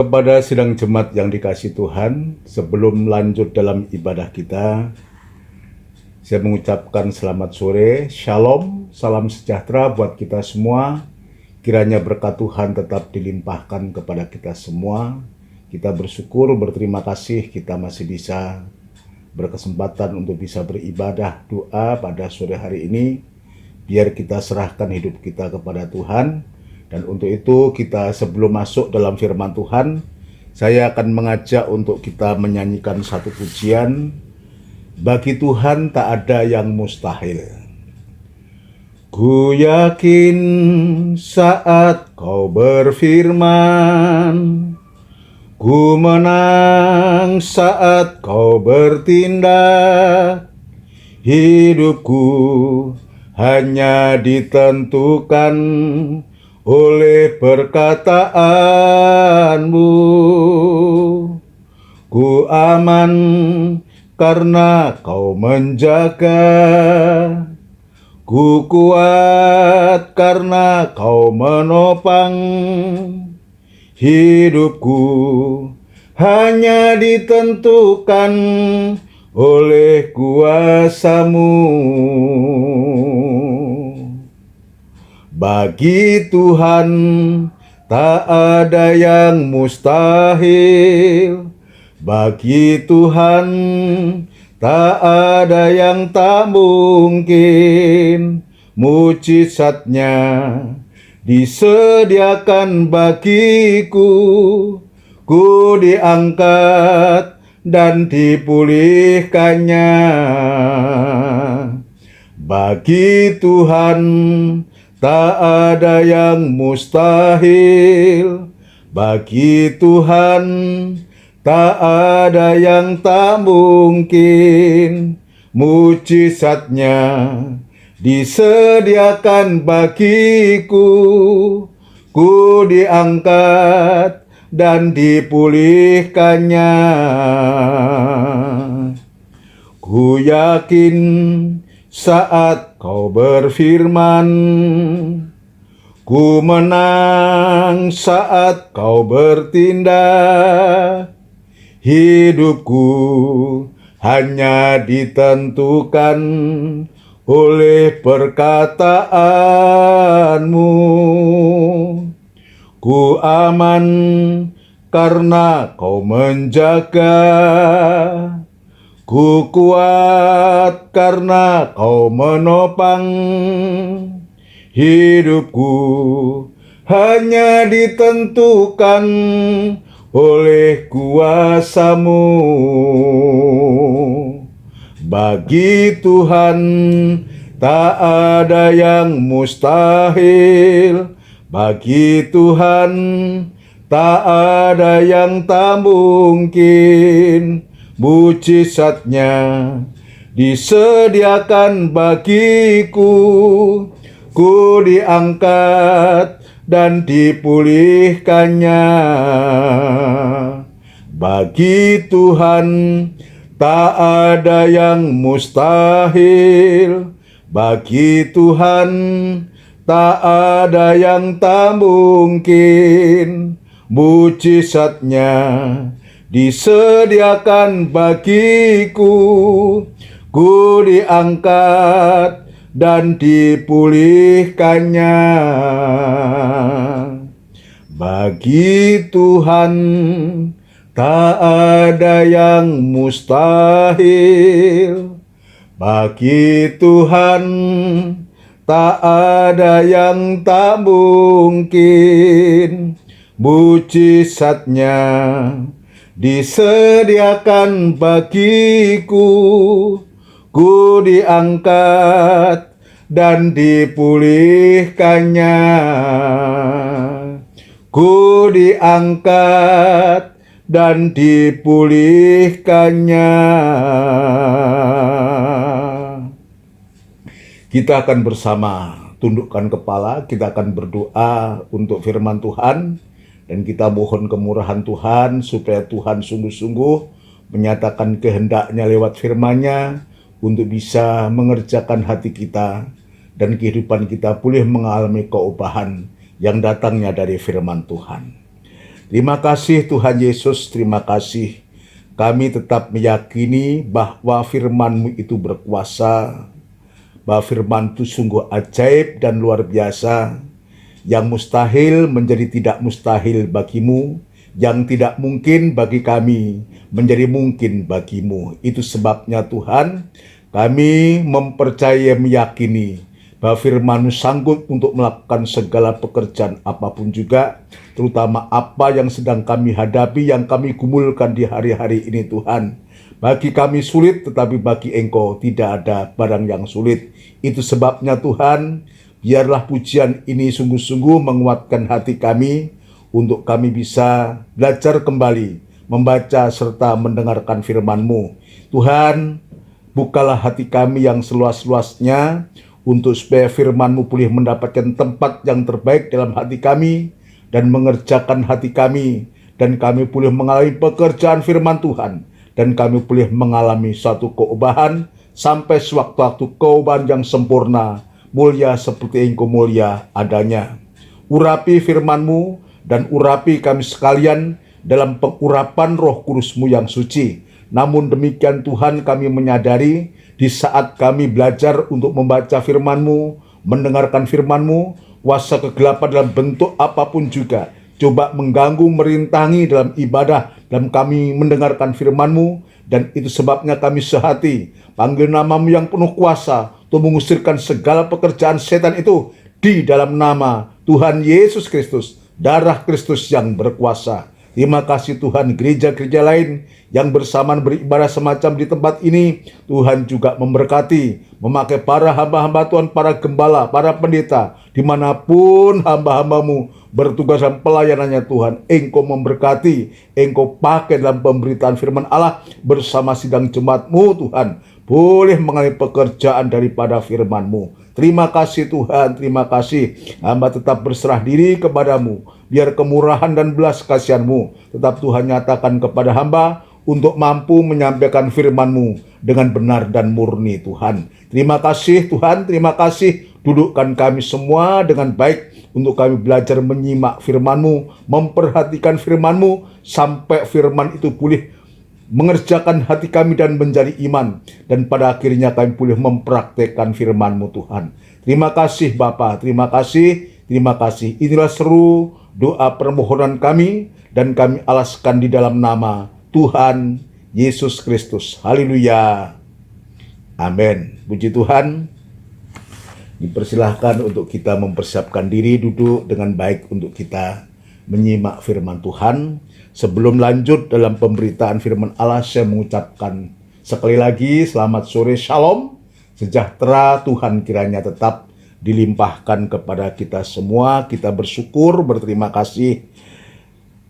Kepada sidang jemaat yang dikasihi Tuhan, sebelum lanjut dalam ibadah kita, saya mengucapkan selamat sore, shalom, salam sejahtera buat kita semua. Kiranya berkat Tuhan tetap dilimpahkan kepada kita semua. Kita bersyukur, berterima kasih kita masih bisa berkesempatan untuk bisa beribadah doa pada sore hari ini. Biar kita serahkan hidup kita kepada Tuhan. Dan untuk itu kita sebelum masuk dalam firman Tuhan, saya akan mengajak untuk kita menyanyikan satu pujian. Bagi Tuhan tak ada yang mustahil. Ku yakin saat kau berfirman, ku menang saat kau bertindak. Hidupku hanya ditentukan oleh perkataanmu. Ku aman karena kau menjaga. Ku kuat karena kau menopang. Hidupku hanya ditentukan oleh kuasa-Mu. Bagi Tuhan tak ada yang mustahil. Bagi Tuhan tak ada yang tak mungkin. Mujizatnya disediakan bagiku. Ku diangkat dan dipulihkannya. Bagi Tuhan tak ada yang mustahil. Bagi Tuhan tak ada yang tak mungkin. Mujizatnya disediakan bagiku. Ku diangkat dan dipulihkannya. Ku yakin saat kau berfirman, ku menang saat kau bertindak. Hidupku hanya ditentukan oleh perkataanmu. Ku aman karena kau menjaga. Ku kuat karena kau menopang. Hidupku hanya ditentukan oleh kuasa-Mu. Bagi Tuhan tak ada yang mustahil. Bagi Tuhan tak ada yang tak mungkin. Mujizatnya disediakan bagiku. Ku diangkat dan dipulihkannya. Bagi Tuhan tak ada yang mustahil. Bagi Tuhan tak ada yang tak mungkin. Mujizatnya disediakan bagiku. Ku diangkat dan dipulihkannya. Bagi Tuhan tak ada yang mustahil. Bagi Tuhan tak ada yang tak mungkin. Mujizatnya disediakan bagiku. Ku diangkat dan dipulihkannya. Ku diangkat dan dipulihkannya. Kita akan bersama tundukkan kepala, kita akan berdoa untuk firman Tuhan. Dan kita mohon kemurahan Tuhan supaya Tuhan sungguh-sungguh menyatakan kehendaknya lewat firman-Nya untuk bisa mengerjakan hati kita dan kehidupan kita boleh mengalami keubahan yang datangnya dari firman Tuhan. Terima kasih Tuhan Yesus, terima kasih. Kami tetap meyakini bahwa firman-Mu itu berkuasa, bahwa firman itu sungguh ajaib dan luar biasa, yang mustahil menjadi tidak mustahil bagimu, yang tidak mungkin bagi kami menjadi mungkin bagimu. Itu sebabnya Tuhan, kami mempercayai, meyakini bahwa firman-Mu sanggup untuk melakukan segala pekerjaan apapun juga, terutama apa yang sedang kami hadapi, yang kami gumulkan di hari-hari ini Tuhan. Bagi kami sulit, tetapi bagi Engkau tidak ada barang yang sulit. Itu sebabnya Tuhan, biarlah pujian ini sungguh-sungguh menguatkan hati kami, untuk kami bisa belajar kembali, membaca serta mendengarkan firman-Mu. Tuhan, bukalah hati kami yang seluas-luasnya, untuk supaya firman-Mu boleh mendapatkan tempat yang terbaik dalam hati kami, dan mengerjakan hati kami, dan kami boleh mengalami pekerjaan firman Tuhan, dan kami boleh mengalami satu keubahan, sampai sewaktu-waktu keubahan yang sempurna, mulia seperti Engkau mulia adanya. Urapi firman-Mu, dan urapi kami sekalian dalam pengurapan Roh Kudus-Mu yang suci. Namun demikian Tuhan, kami menyadari di saat kami belajar untuk membaca firman-Mu, mendengarkan firman-Mu, kuasa kegelapan dalam bentuk apapun juga coba mengganggu, merintangi dalam ibadah, dalam kami mendengarkan firman-Mu, dan itu sebabnya kami sehati panggil nama-Mu yang penuh kuasa untuk mengusirkan segala pekerjaan setan itu di dalam nama Tuhan Yesus Kristus, darah Kristus yang berkuasa. Terima kasih Tuhan, gereja-gereja lain yang bersamaan beribadah semacam di tempat ini, Tuhan juga memberkati, memakai para hamba-hamba Tuhan, para gembala, para pendeta, dimanapun hamba-hamba-Mu bertugas dalam pelayanannya Tuhan. Engkau memberkati, Engkau pakai dalam pemberitaan firman Allah bersama sidang jemaat-Mu Tuhan, boleh mengalami pekerjaan daripada firman-Mu. Terima kasih Tuhan, terima kasih. Hamba tetap berserah diri kepadamu, biar kemurahan dan belas kasihan-Mu tetap Tuhan nyatakan kepada hamba, untuk mampu menyampaikan firman-Mu dengan benar dan murni Tuhan. Terima kasih Tuhan, terima kasih. Dudukkan kami semua dengan baik, untuk kami belajar menyimak firman-Mu, memperhatikan firman-Mu, sampai firman itu boleh mengerjakan hati kami dan menjadi iman, dan pada akhirnya kami boleh mempraktekkan firman-Mu Tuhan. Terima kasih Bapa, terima kasih, terima kasih. Inilah seru doa permohonan kami, dan kami alaskan di dalam nama Tuhan Yesus Kristus. Haleluya. Amin. Puji Tuhan. Dipersilahkan untuk kita mempersiapkan diri duduk dengan baik untuk kita menyimak firman Tuhan. Sebelum lanjut dalam pemberitaan firman Allah, saya mengucapkan sekali lagi selamat sore, shalom, sejahtera Tuhan kiranya tetap dilimpahkan kepada kita semua. Kita bersyukur, berterima kasih,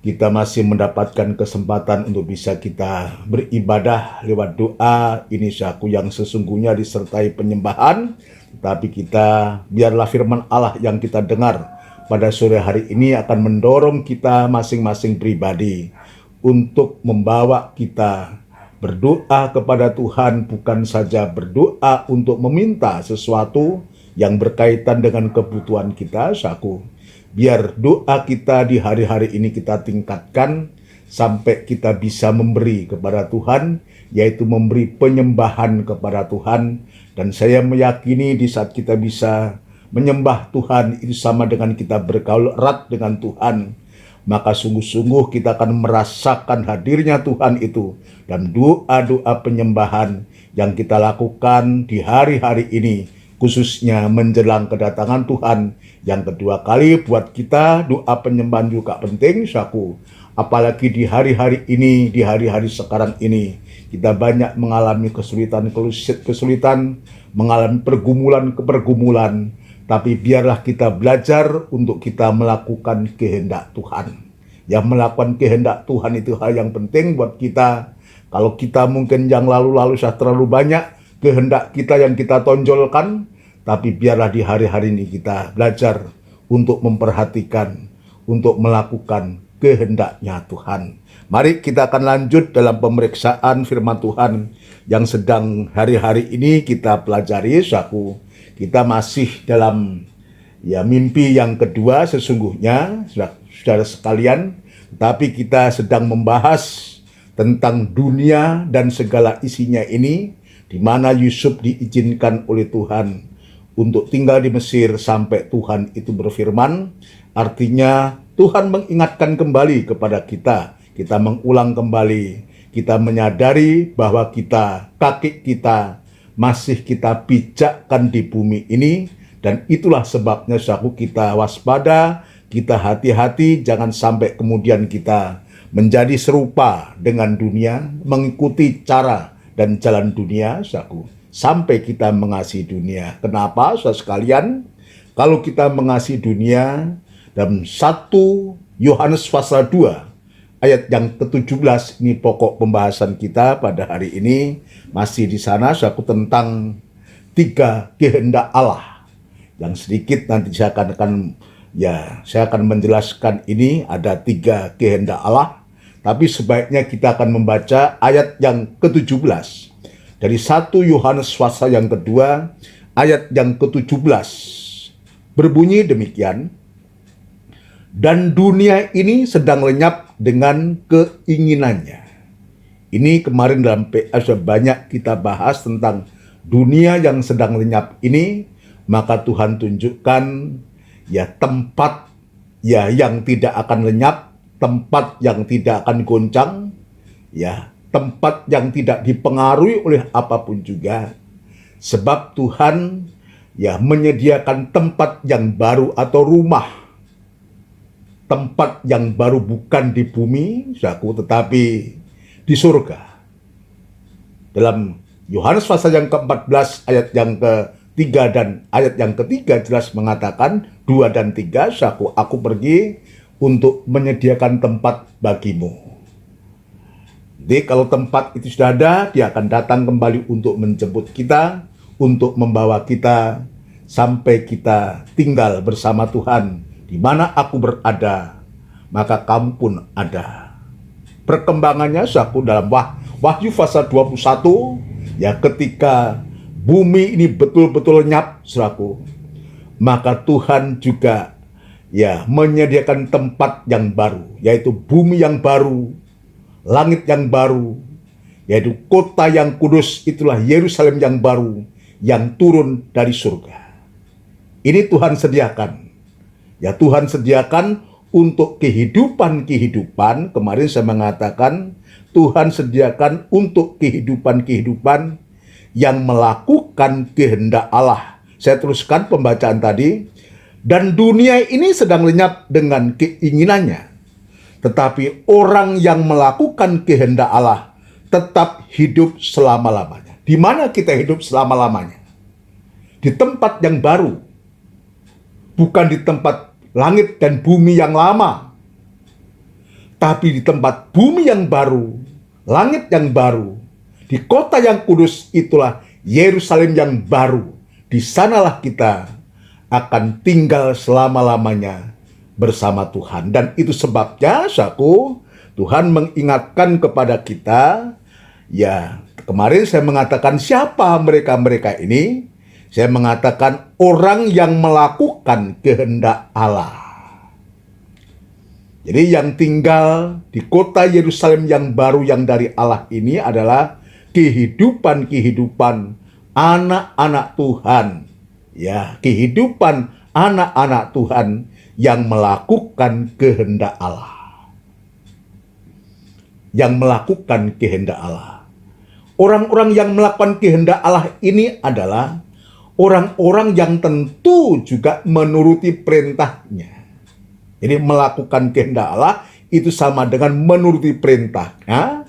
kita masih mendapatkan kesempatan untuk bisa kita beribadah lewat doa. Ini syaku yang sesungguhnya disertai penyembahan, tapi kita biarlah firman Allah yang kita dengar pada sore hari ini akan mendorong kita masing-masing pribadi untuk membawa kita berdoa kepada Tuhan, bukan saja berdoa untuk meminta sesuatu yang berkaitan dengan kebutuhan kita, saku. Biar doa kita di hari-hari ini kita tingkatkan sampai kita bisa memberi kepada Tuhan, yaitu memberi penyembahan kepada Tuhan. Dan saya meyakini di saat kita bisa menyembah Tuhan, itu sama dengan kita bergaul erat dengan Tuhan. Maka sungguh-sungguh kita akan merasakan hadirnya Tuhan itu. Dan doa-doa penyembahan yang kita lakukan di hari-hari ini, khususnya menjelang kedatangan Tuhan yang kedua kali, buat kita doa penyembahan juga penting, saku. Apalagi di hari-hari ini, di hari-hari sekarang ini, kita banyak mengalami kesulitan, mengalami pergumulan, tapi biarlah kita belajar untuk kita melakukan kehendak Tuhan. Yang melakukan kehendak Tuhan itu hal yang penting buat kita. Kalau kita mungkin yang lalu-lalu sudah terlalu banyak kehendak kita yang kita tonjolkan, tapi biarlah di hari-hari ini kita belajar untuk memperhatikan, untuk melakukan kehendaknya Tuhan. Mari kita akan lanjut dalam pemeriksaan firman Tuhan yang sedang hari-hari ini kita pelajari, saku. Kita masih dalam mimpi yang kedua sesungguhnya, saudara sekalian. Tapi kita sedang membahas tentang dunia dan segala isinya ini, di mana Yusuf diizinkan oleh Tuhan untuk tinggal di Mesir sampai Tuhan itu berfirman. Artinya Tuhan mengingatkan kembali kepada kita mengulang kembali, kita menyadari bahwa kaki kita masih kita pijakkan di bumi ini, dan itulah sebabnya kita waspada, kita hati-hati, jangan sampai kemudian kita menjadi serupa dengan dunia, mengikuti cara dan jalan dunia, sampai kita mengasihi dunia. Kenapa, saudara sekalian? Kalau kita mengasihi dunia, dalam 1 Yohanes pasal 2, ayat yang ke-17, ini pokok pembahasan kita pada hari ini, masih di sana, tentang 3 kehendak Allah. Yang sedikit nanti saya akan menjelaskan ini, ada 3 kehendak Allah. Tapi sebaiknya kita akan membaca ayat yang ke-17 dari 1 Yohanes pasal yang kedua, ayat yang ke-17. Berbunyi demikian, dan dunia ini sedang lenyap dengan keinginannya. Ini kemarin dalam PA sudah banyak kita bahas tentang dunia yang sedang lenyap ini, maka Tuhan tunjukkan tempat yang tidak akan lenyap, tempat yang tidak akan goncang, tempat yang tidak dipengaruhi oleh apapun juga. Sebab Tuhan menyediakan tempat yang baru atau rumah. Tempat yang baru bukan di bumi, tetapi di surga. Dalam Yohanes pasal yang ke-14 ayat yang ke-3 dan ayat yang ke-3 jelas mengatakan 2 dan 3, aku pergi untuk menyediakan tempat bagimu. Jadi kalau tempat itu sudah ada, dia akan datang kembali untuk menjemput kita, untuk membawa kita sampai kita tinggal bersama Tuhan. Di mana aku berada, maka kamu pun ada. Perkembangannya dalam Wahyu pasal 21, ketika bumi ini betul-betul lenyap, maka Tuhan juga menyediakan tempat yang baru, yaitu bumi yang baru, langit yang baru, yaitu kota yang kudus, itulah Yerusalem yang baru, yang turun dari surga. Ini Tuhan sediakan. Tuhan sediakan untuk kehidupan-kehidupan. Kemarin saya mengatakan, Tuhan sediakan untuk kehidupan-kehidupan yang melakukan kehendak Allah. Saya teruskan pembacaan tadi. Dan dunia ini sedang lenyap dengan keinginannya. Tetapi orang yang melakukan kehendak Allah tetap hidup selama-lamanya. Di mana kita hidup selama-lamanya? Di tempat yang baru. Bukan di tempat langit dan bumi yang lama. Tapi di tempat bumi yang baru, langit yang baru, di kota yang kudus, itulah Yerusalem yang baru. Di sanalah kita akan tinggal selama-lamanya bersama Tuhan. Dan itu sebabnya, Tuhan mengingatkan kepada kita, kemarin saya mengatakan siapa mereka-mereka ini? Saya mengatakan orang yang melakukan kehendak Allah. Jadi yang tinggal di kota Yerusalem yang baru yang dari Allah ini adalah kehidupan-kehidupan anak-anak Tuhan. Kehidupan anak-anak Tuhan yang melakukan kehendak Allah. Yang melakukan kehendak Allah. Orang-orang yang melakukan kehendak Allah ini adalah orang-orang yang tentu juga menuruti perintahnya. Jadi melakukan kehendak Allah itu sama dengan menuruti perintahnya.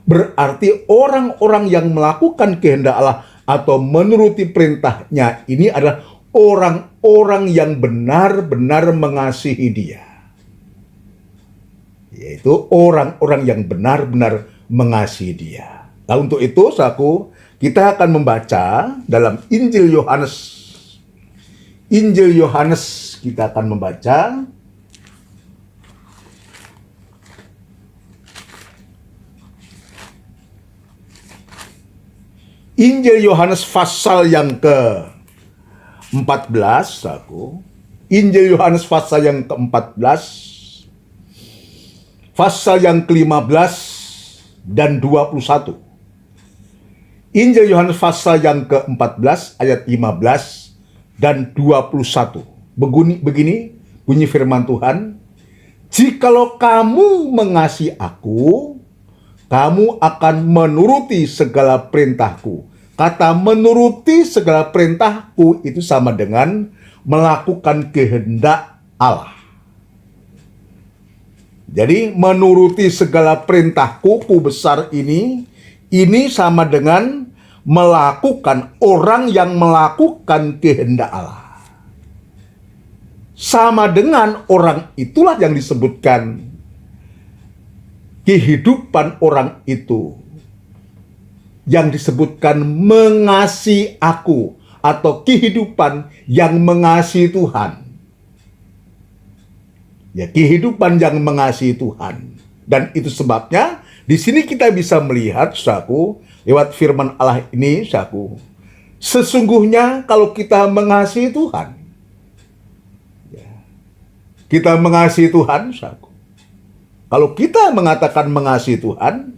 Berarti orang-orang yang melakukan kehendak Allah atau menuruti perintahnya ini adalah orang-orang yang benar-benar mengasihi Dia. Yaitu orang-orang yang benar-benar mengasihi Dia. Nah, untuk itu, kita akan membaca dalam Injil Yohanes. Injil Yohanes kita akan membaca Injil Yohanes pasal yang ke-14, Injil Yohanes pasal yang ke-14, pasal yang ke-15 dan 21. Injil Yohanes pasal yang ke-14 ayat 15 dan 21. Begini bunyi firman Tuhan, "Jikalau kamu mengasihi aku, kamu akan menuruti segala perintahku." Kata menuruti segala perintahku itu sama dengan melakukan kehendak Allah. Jadi menuruti segala perintahku, ku besar ini sama dengan melakukan, orang yang melakukan kehendak Allah. Sama dengan orang itulah yang disebutkan kehidupan orang itu, yang disebutkan mengasihi aku, atau kehidupan yang mengasihi Tuhan. Ya, kehidupan yang mengasihi Tuhan. Dan itu sebabnya di sini kita bisa melihat, saudaraku, lewat firman Allah ini, saudaraku, sesungguhnya kalau kita mengasihi Tuhan, ya, kita mengasihi Tuhan, saudaraku. Kalau kita mengatakan mengasihi Tuhan,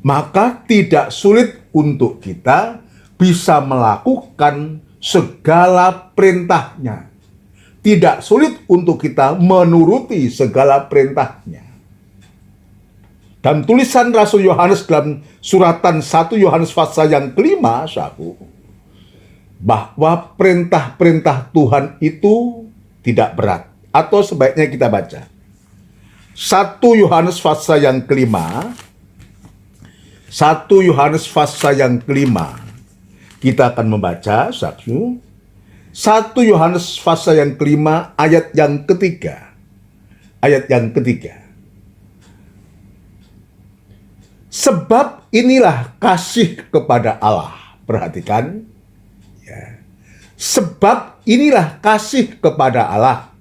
maka tidak sulit untuk kita bisa melakukan segala perintahnya. Tidak sulit untuk kita menuruti segala perintahnya. Dan tulisan Rasul Yohanes dalam suratan 1 Yohanes pasal yang ke-5, saudaraku, bahwa perintah-perintah Tuhan itu tidak berat. Atau sebaiknya kita baca 1 Yohanes pasal yang ke-5, 1 Yohanes pasal yang ke-5. Kita akan membaca, saudaraku, 1 Yohanes pasal yang ke-5 ayat yang ketiga. Ayat yang ketiga. Sebab inilah kasih kepada Allah. Perhatikan. Ya. Sebab inilah kasih kepada Allah,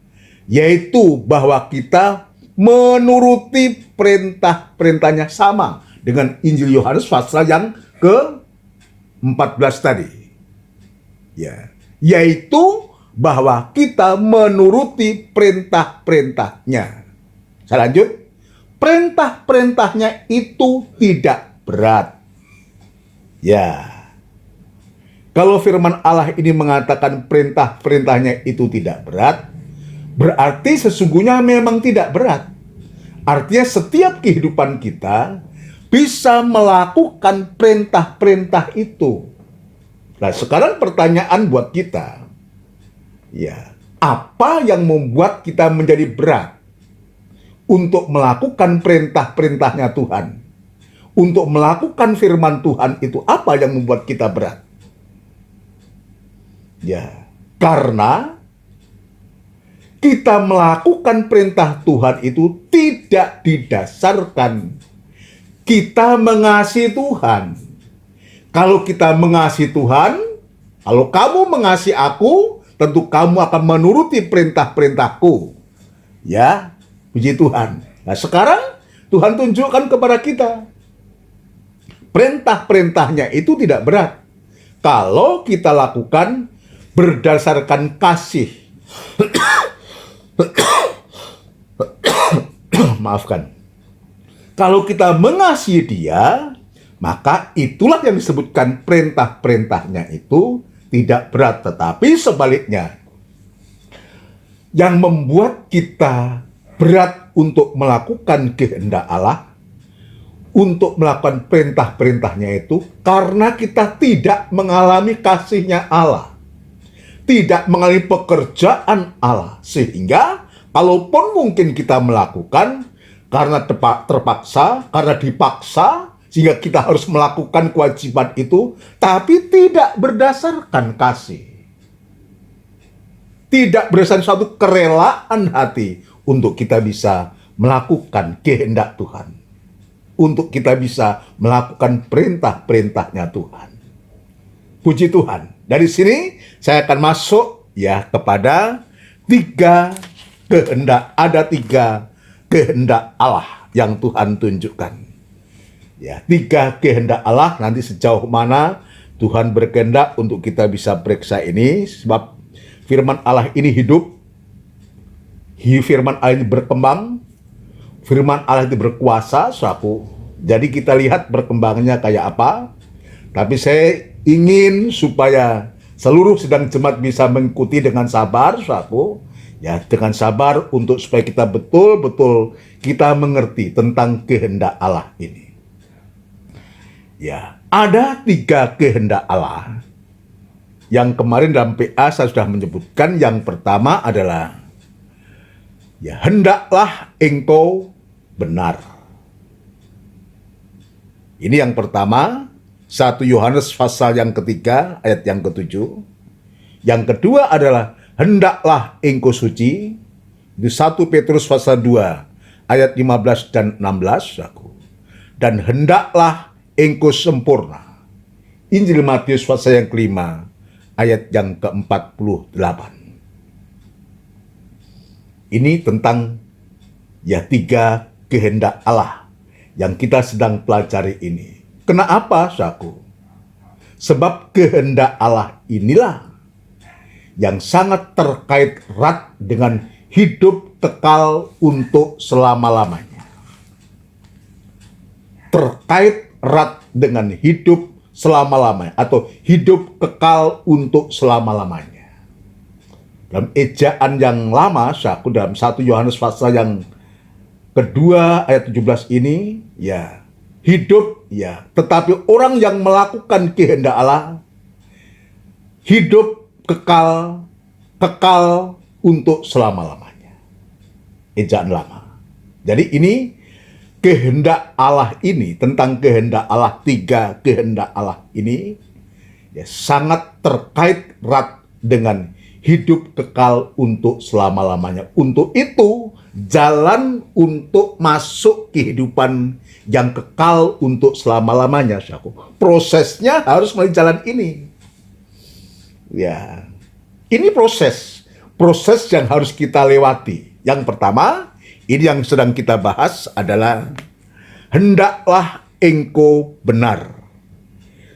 yaitu bahwa kita menuruti perintah-perintahnya, sama dengan Injil Yohanes pasal yang ke-14 tadi. Ya, yaitu bahwa kita menuruti perintah-perintahnya. Saya lanjut. Perintah-perintahnya itu tidak berat. Ya. Kalau firman Allah ini mengatakan perintah-perintahnya itu tidak berat, berarti sesungguhnya memang tidak berat. Artinya setiap kehidupan kita bisa melakukan perintah-perintah itu. Nah, sekarang pertanyaan buat kita, ya, apa yang membuat kita menjadi berat untuk melakukan perintah-perintahnya Tuhan? Untuk melakukan firman Tuhan itu apa yang membuat kita berat? Ya, karena kita melakukan perintah Tuhan itu tidak didasarkan kita mengasihi Tuhan. Kalau kita mengasihi Tuhan, kalau kamu mengasihi aku, tentu kamu akan menuruti perintah-perintahku. Ya, puji Tuhan. Nah, sekarang Tuhan tunjukkan kepada kita, perintah-perintahnya itu tidak berat kalau kita lakukan berdasarkan kasih. Maafkan. Kalau kita mengasihi dia, maka itulah yang disebutkan perintah-perintahnya itu tidak berat. Tetapi sebaliknya, yang membuat kita berat untuk melakukan kehendak Allah, untuk melakukan perintah-perintahnya itu, karena kita tidak mengalami kasihnya Allah, tidak mengalami pekerjaan Allah. Sehingga kalaupun mungkin kita melakukan karena terpaksa, karena dipaksa, sehingga kita harus melakukan kewajiban itu, tapi tidak berdasarkan kasih. Tidak berdasarkan suatu kerelaan hati untuk kita bisa melakukan kehendak Tuhan. Untuk kita bisa melakukan perintah-perintahnya Tuhan. Puji Tuhan. Dari sini saya akan masuk ya kepada tiga kehendak. Ada tiga kehendak Allah yang Tuhan tunjukkan. Ya, tiga kehendak Allah, nanti sejauh mana Tuhan berkehendak untuk kita bisa periksa ini, sebab firman Allah ini hidup, firman Allah ini berkembang, firman Allah itu berkuasa, saudaraku. Jadi kita lihat perkembangannya kayak apa. Tapi saya ingin supaya seluruh sidang jemaat bisa mengikuti dengan sabar, saudaraku. Ya, dengan sabar untuk supaya kita betul-betul kita mengerti tentang kehendak Allah ini. Ya, ada 3 kehendak Allah. Yang kemarin dalam PA saya sudah menyebutkan. Yang pertama adalah, ya, hendaklah engkau benar. Ini yang pertama, 1 Yohanes pasal yang ketiga, ayat yang ke-7. Yang kedua adalah, hendaklah engkau suci. Itu 1 Petrus pasal 2, ayat 15 dan 16. Dan hendaklah engkau sempurna. Injil Matius pasal yang kelima, ayat yang ke-48. Ini tentang, ya, 3 kehendak Allah yang kita sedang pelajari ini. Kenapa, saudaraku? Sebab kehendak Allah inilah yang sangat terkait erat dengan hidup kekal untuk selama-lamanya. Terkait erat dengan hidup selama-lamanya atau hidup kekal untuk selama-lamanya. Dalam ejaan yang lama, saudaraku, dalam 1 Yohanes pasal yang kedua ayat 17 ini, ya, hidup, ya, tetapi orang yang melakukan kehendak Allah hidup kekal untuk selama-lamanya. Ejaan lama. Jadi ini kehendak Allah ini, tentang kehendak Allah, 3 kehendak Allah ini, ya, sangat terkait erat dengan hidup kekal untuk selama-lamanya. Untuk itu, jalan untuk masuk kehidupan yang kekal untuk selama-lamanya, saudaraku, prosesnya harus melalui jalan ini. Ya, ini proses yang harus kita lewati. Yang pertama, ini yang sedang kita bahas adalah, hendaklah engkau benar,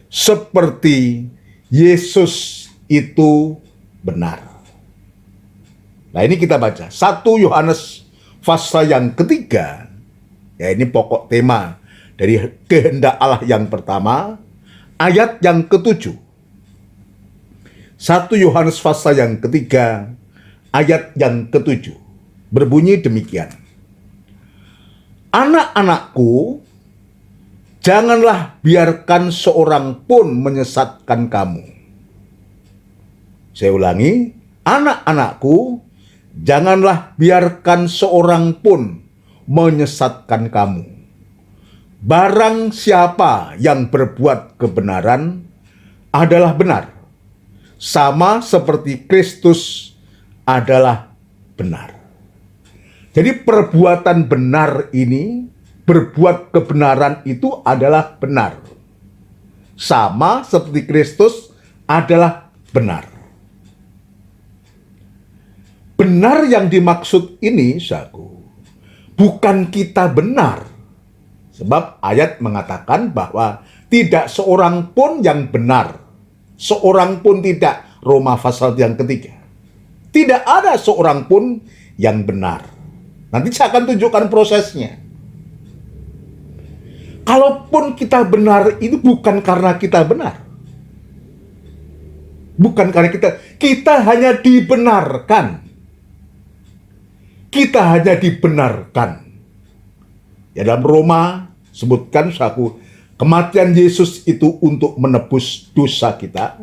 seperti Yesus itu benar. Nah, ini kita baca 1 Yohanes pasal yang ketiga. Ya, ini pokok tema dari kehendak Allah yang pertama, ayat yang ke-7. 1 Yohanes pasal yang ketiga, ayat yang ke-7. Berbunyi demikian. Anak-anakku, janganlah biarkan seorang pun menyesatkan kamu. Saya ulangi, anak-anakku, janganlah biarkan seorang pun menyesatkan kamu. Barang siapa yang berbuat kebenaran adalah benar, sama seperti Kristus adalah benar. Jadi perbuatan benar ini, berbuat kebenaran itu adalah benar, sama seperti Kristus adalah benar. Benar yang dimaksud ini, saudaraku, bukan kita benar. Sebab ayat mengatakan bahwa tidak seorang pun yang benar. Seorang pun tidak. Roma pasal yang ketiga. Tidak ada seorang pun yang benar. Nanti saya akan tunjukkan prosesnya. Kalaupun kita benar, itu bukan karena kita benar. Bukan karena kita hanya dibenarkan. Kita hanya dibenarkan. Ya, dalam Roma sebutkan, saku, kematian Yesus itu untuk menebus dosa kita,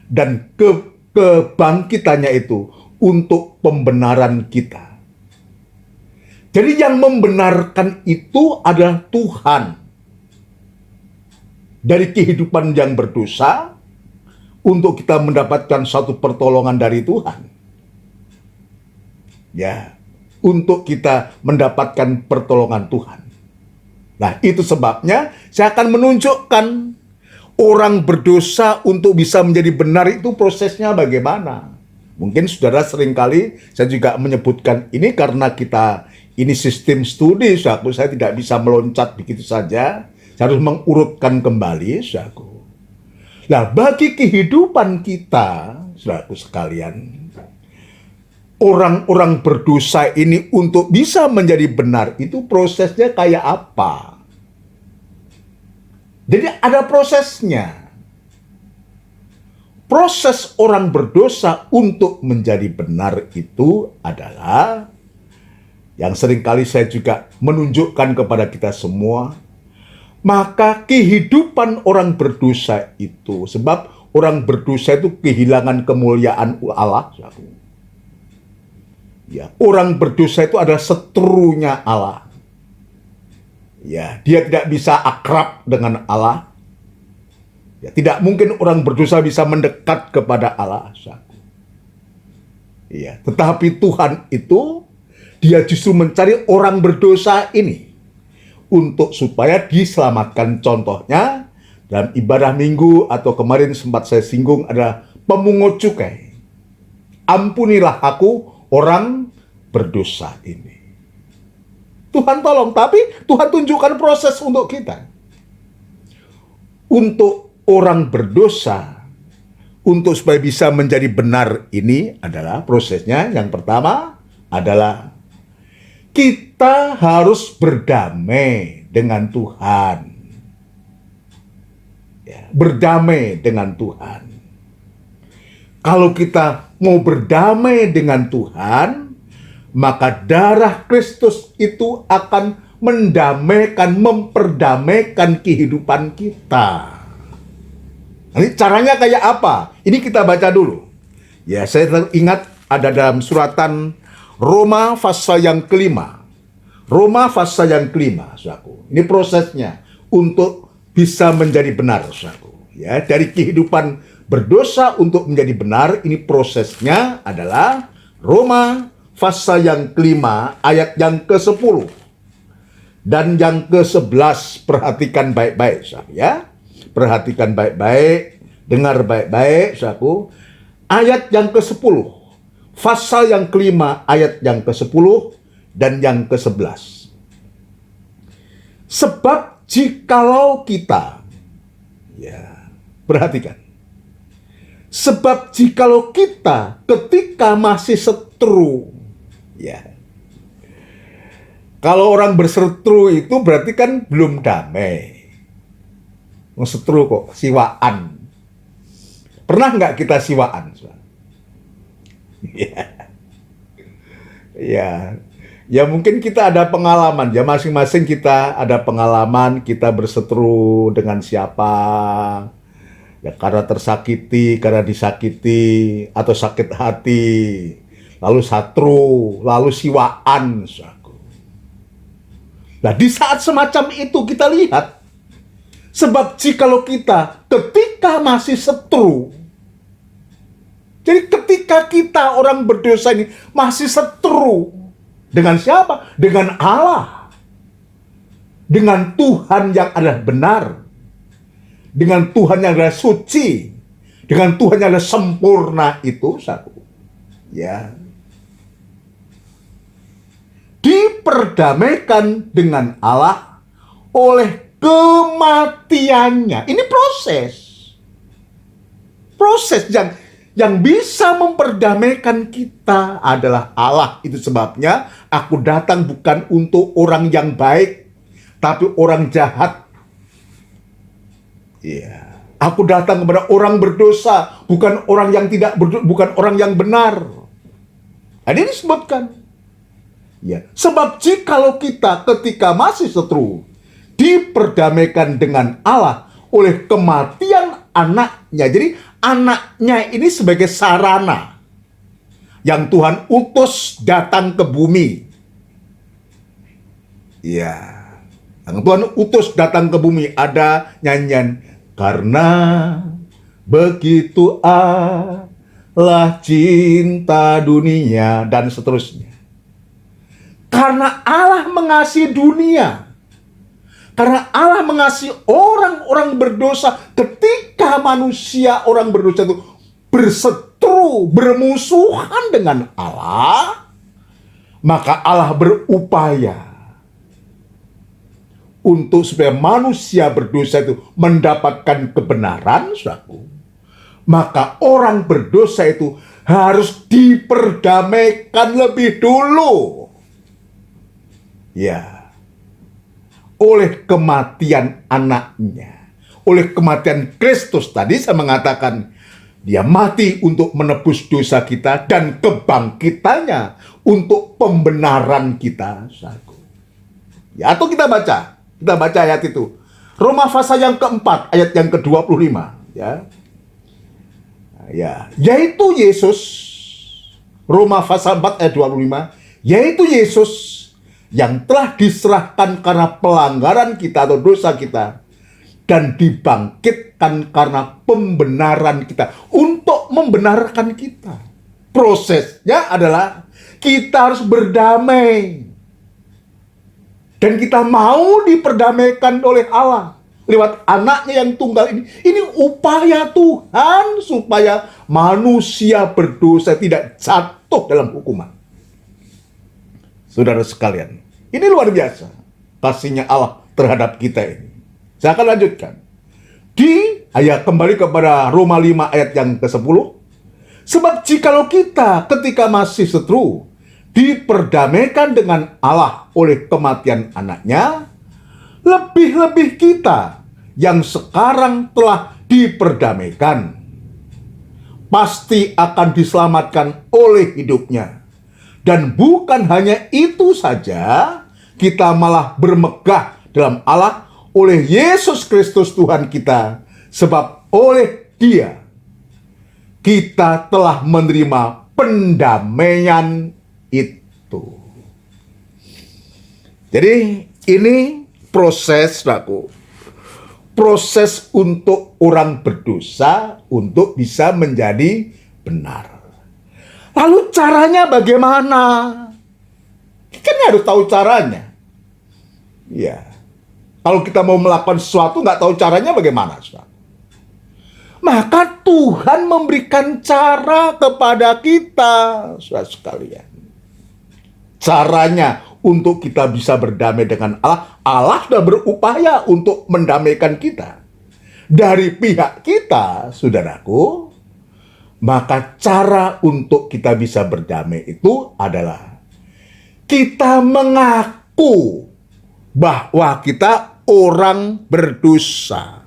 dan kebangkitannya itu untuk pembenaran kita. Jadi yang membenarkan itu adalah Tuhan. Dari kehidupan yang berdosa, untuk kita mendapatkan satu pertolongan dari Tuhan. Ya, untuk kita mendapatkan pertolongan Tuhan. Nah, itu sebabnya saya akan menunjukkan orang berdosa untuk bisa menjadi benar itu prosesnya bagaimana. Mungkin saudara seringkali saya juga menyebutkan ini karena ini sistem studi, saudaraku. Saya tidak bisa meloncat begitu saja. Saya harus mengurutkan kembali, saudaraku. Nah, bagi kehidupan kita, saudaraku sekalian, orang-orang berdosa ini untuk bisa menjadi benar, itu prosesnya kayak apa? Jadi ada prosesnya. Proses orang berdosa untuk menjadi benar itu adalah yang seringkali saya juga menunjukkan kepada kita semua, maka kehidupan orang berdosa itu, sebab orang berdosa itu kehilangan kemuliaan Allah. Ya, orang berdosa itu adalah seterunya Allah. Ya, dia tidak bisa akrab dengan Allah. Ya, tidak mungkin orang berdosa bisa mendekat kepada Allah. Ya, tetapi Tuhan itu, dia justru mencari orang berdosa ini untuk supaya diselamatkan. Contohnya dalam ibadah minggu atau kemarin sempat saya singgung adalah pemungut cukai. Ampunilah aku orang berdosa ini. Tuhan tolong, tapi Tuhan tunjukkan proses untuk kita. Untuk orang berdosa, untuk supaya bisa menjadi benar ini adalah prosesnya. Yang pertama adalah kita harus berdamai dengan Tuhan. Ya, berdamai dengan Tuhan. Kalau kita mau berdamai dengan Tuhan, maka darah Kristus itu akan mendamaikan, memperdamaikan kehidupan kita. Nanti caranya kayak apa? Ini kita baca dulu. Ya, saya ingat ada dalam suratan Roma pasal yang kelima. Roma pasal yang kelima, saudaraku. Ini prosesnya untuk bisa menjadi benar, saudaraku. Ya, dari kehidupan berdosa untuk menjadi benar, ini prosesnya adalah Roma pasal yang kelima, ayat yang ke-10 dan yang ke-11. Perhatikan baik-baik, saudara, ya. Perhatikan baik-baik, dengar baik-baik, saudaraku. Ayat yang ke-10. Pasal yang kelima, ayat yang ke-10 dan yang ke-11. Sebab jikalau kita, ya, perhatikan. Sebab jikalau kita ketika masih seteru, ya. Kalau orang berseteru itu berarti kan belum damai. Seteru kok, siwaan. Pernah nggak kita siwaan? Ya, ya mungkin kita ada pengalaman, ya masing-masing kita ada pengalaman kita berseteru dengan siapa, ya karena tersakiti, karena disakiti, atau sakit hati, lalu satru, lalu siwaan. Nah, di saat semacam itu kita lihat, sebab jikalau kita ketika masih seteru, jadi ketika kita orang berdosa ini masih seteru dengan siapa? Dengan Allah. Dengan Tuhan yang adalah benar. Dengan Tuhan yang adalah suci. Dengan Tuhan yang adalah sempurna itu satu. Ya. Diperdamaikan dengan Allah oleh kematiannya. Ini proses. Proses yang bisa memperdamaikan kita adalah Allah. Itu sebabnya aku datang bukan untuk orang yang baik, tapi orang jahat. Iya. Aku datang kepada orang berdosa, bukan orang yang tidak berdosa, bukan orang yang benar. Ada ini disebutkan. Ya. Sebab jikalau kita ketika masih seteru diperdamaikan dengan Allah oleh kematian anaknya. Jadi anaknya ini sebagai sarana yang Tuhan utus datang ke bumi. Ya, yang Tuhan utus datang ke bumi. Ada nyanyian, karena begitu Allah cinta dunia, dan seterusnya. Karena Allah mengasihi dunia. Karena Allah mengasihi orang-orang berdosa, ketika manusia orang berdosa itu berseteru, bermusuhan dengan Allah, maka Allah berupaya untuk supaya manusia berdosa itu mendapatkan kebenaran, saudaraku. Maka orang berdosa itu harus diperdamaikan lebih dulu. Ya, oleh kematian anaknya, oleh kematian Kristus. Tadi saya mengatakan dia mati untuk menebus dosa kita dan kebangkitannya untuk pembenaran kita. Ya, atau kita baca ayat itu. Roma pasal yang keempat, ayat yang ke-25. Ya, yaitu Yesus. Roma pasal 4 ayat 25, yaitu Yesus yang telah diserahkan karena pelanggaran kita atau dosa kita dan dibangkitkan karena pembenaran kita, untuk membenarkan kita. Prosesnya adalah kita harus berdamai. Dan kita mau diperdamaikan oleh Allah lewat anaknya yang tunggal ini. Ini upaya Tuhan supaya manusia berdosa tidak jatuh dalam hukuman. Saudara sekalian, ini luar biasa kasihnya Allah terhadap kita ini. Saya akan lanjutkan. Kembali kepada Roma 5 ayat yang ke-10. Sebab jikalau kita ketika masih seteru diperdamaikan dengan Allah oleh kematian anaknya, lebih-lebih kita yang sekarang telah diperdamaikan pasti akan diselamatkan oleh hidupnya. Dan bukan hanya itu saja, kita malah bermegah dalam Allah oleh Yesus Kristus Tuhan kita, sebab oleh Dia kita telah menerima pendamaian itu. Jadi ini proses, proses untuk orang berdosa untuk bisa menjadi benar. Lalu caranya bagaimana? Kan harus tahu caranya. Ya, kalau kita mau melakukan sesuatu nggak tahu caranya bagaimana? Maka Tuhan memberikan cara kepada kita, saudara sekalian. Caranya untuk kita bisa berdamai dengan Allah. Allah sudah berupaya untuk mendamaikan kita. Dari pihak kita, saudaraku, maka cara untuk kita bisa berdamai itu adalah kita mengaku bahwa kita orang berdosa.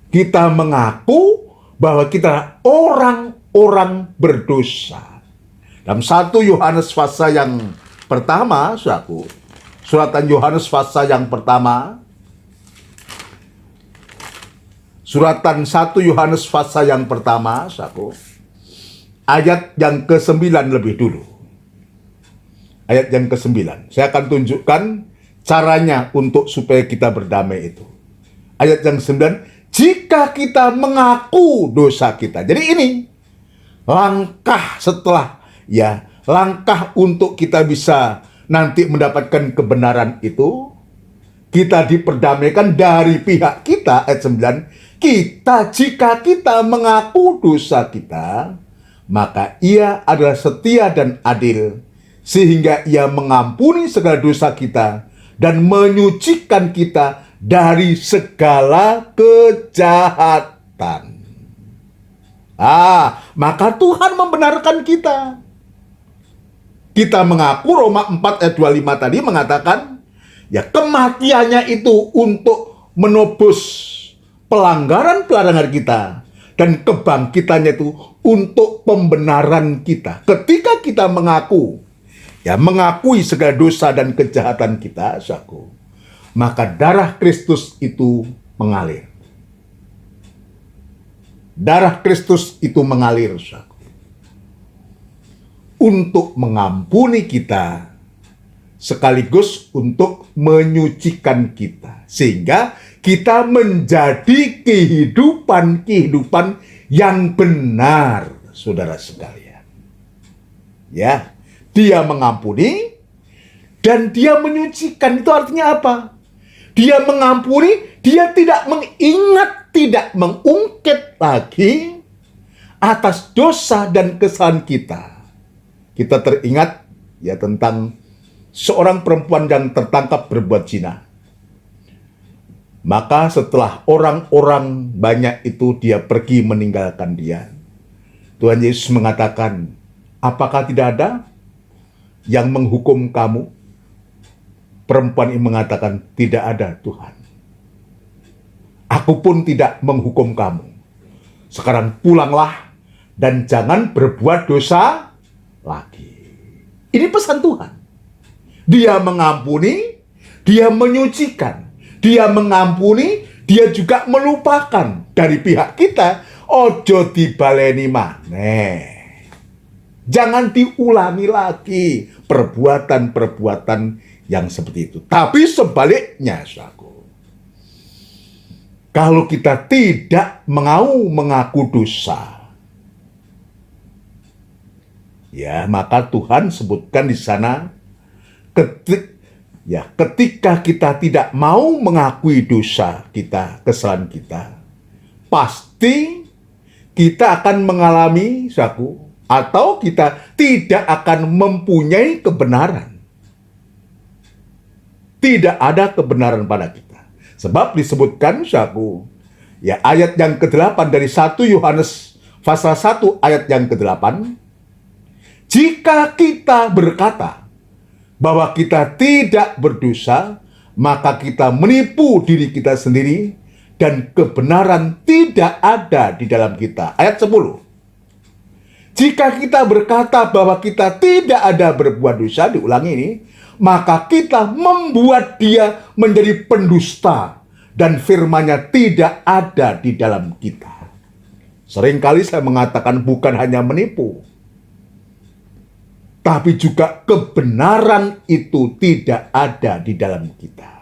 Kita mengaku bahwa kita orang-orang berdosa. Dalam 1 Yohanes pasal yang pertama, suratan Yohanes pasal yang pertama, suratan 1 Yohanes pasal yang pertama, ayat yang ke-9 lebih dulu. Ayat yang ke-9. Saya akan tunjukkan caranya untuk supaya kita berdamai itu. Ayat yang 9, jika kita mengaku dosa kita. Jadi ini langkah setelah, langkah untuk kita bisa nanti mendapatkan kebenaran itu, kita diperdamaikan dari pihak kita. Ayat 9, jika kita mengaku dosa kita, maka Ia adalah setia dan adil, sehingga Ia mengampuni segala dosa kita dan menyucikan kita dari segala kejahatan. Maka Tuhan membenarkan kita. Kita mengaku, Roma 4 ayat 25 tadi mengatakan, kematiannya itu untuk menebus pelanggaran-pelanggaran kita, dan kebangkitannya itu untuk pembenaran kita. Ketika kita mengakui segala dosa dan kejahatan kita, maka darah Kristus itu mengalir. Darah Kristus itu mengalir, untuk mengampuni kita, sekaligus untuk menyucikan kita, sehingga kita menjadi kehidupan yang benar, saudara sekalian. Dia mengampuni dan Dia menyucikan. Itu artinya apa? Dia mengampuni, Dia tidak mengingat, tidak mengungkit lagi atas dosa dan kesalahan kita. Kita teringat tentang seorang perempuan yang tertangkap berbuat zina. Maka setelah orang-orang banyak itu dia pergi meninggalkan dia. Tuhan Yesus mengatakan, apakah tidak ada yang menghukum kamu? Perempuan ini mengatakan, tidak ada Tuhan. Aku pun tidak menghukum kamu. Sekarang pulanglah dan jangan berbuat dosa lagi. Ini pesan Tuhan. Dia mengampuni, dia menyucikan. Dia mengampuni, dia juga melupakan. Dari pihak kita, ojo dibaleni maneh. Jangan diulangi lagi perbuatan-perbuatan yang seperti itu. Tapi sebaliknya, saudaraku, kalau kita tidak mau mengaku dosa, ya maka Tuhan sebutkan di sana, ketika kita tidak mau mengakui dosa kita, kesalahan kita, pasti kita akan mengalami, saudaraku, atau kita tidak akan mempunyai kebenaran. Tidak ada kebenaran pada kita. Sebab disebutkan, saudaraku, ya ayat yang ke-8 dari 1 Yohanes pasal 1 ayat yang ke-8, jika kita berkata bahwa kita tidak berdosa, maka kita menipu diri kita sendiri dan kebenaran tidak ada di dalam kita. Ayat 10. Jika kita berkata bahwa kita tidak ada berbuat dosa, diulangi ini, maka kita membuat dia menjadi pendusta dan firman-Nya tidak ada di dalam kita. Seringkali saya mengatakan bukan hanya menipu, tapi juga kebenaran itu tidak ada di dalam kita.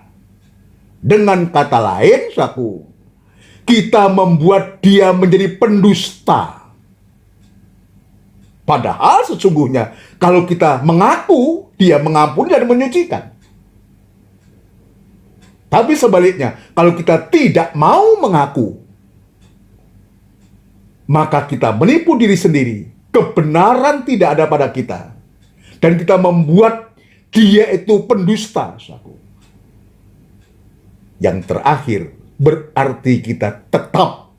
Dengan kata lain, saudaraku, kita membuat dia menjadi pendusta. Padahal sesungguhnya kalau kita mengaku, dia mengampuni dan menyucikan. Tapi sebaliknya, kalau kita tidak mau mengaku, maka kita menipu diri sendiri. Kebenaran tidak ada pada kita. Dan kita membuat dia itu pendusta. Yang terakhir, berarti kita tetap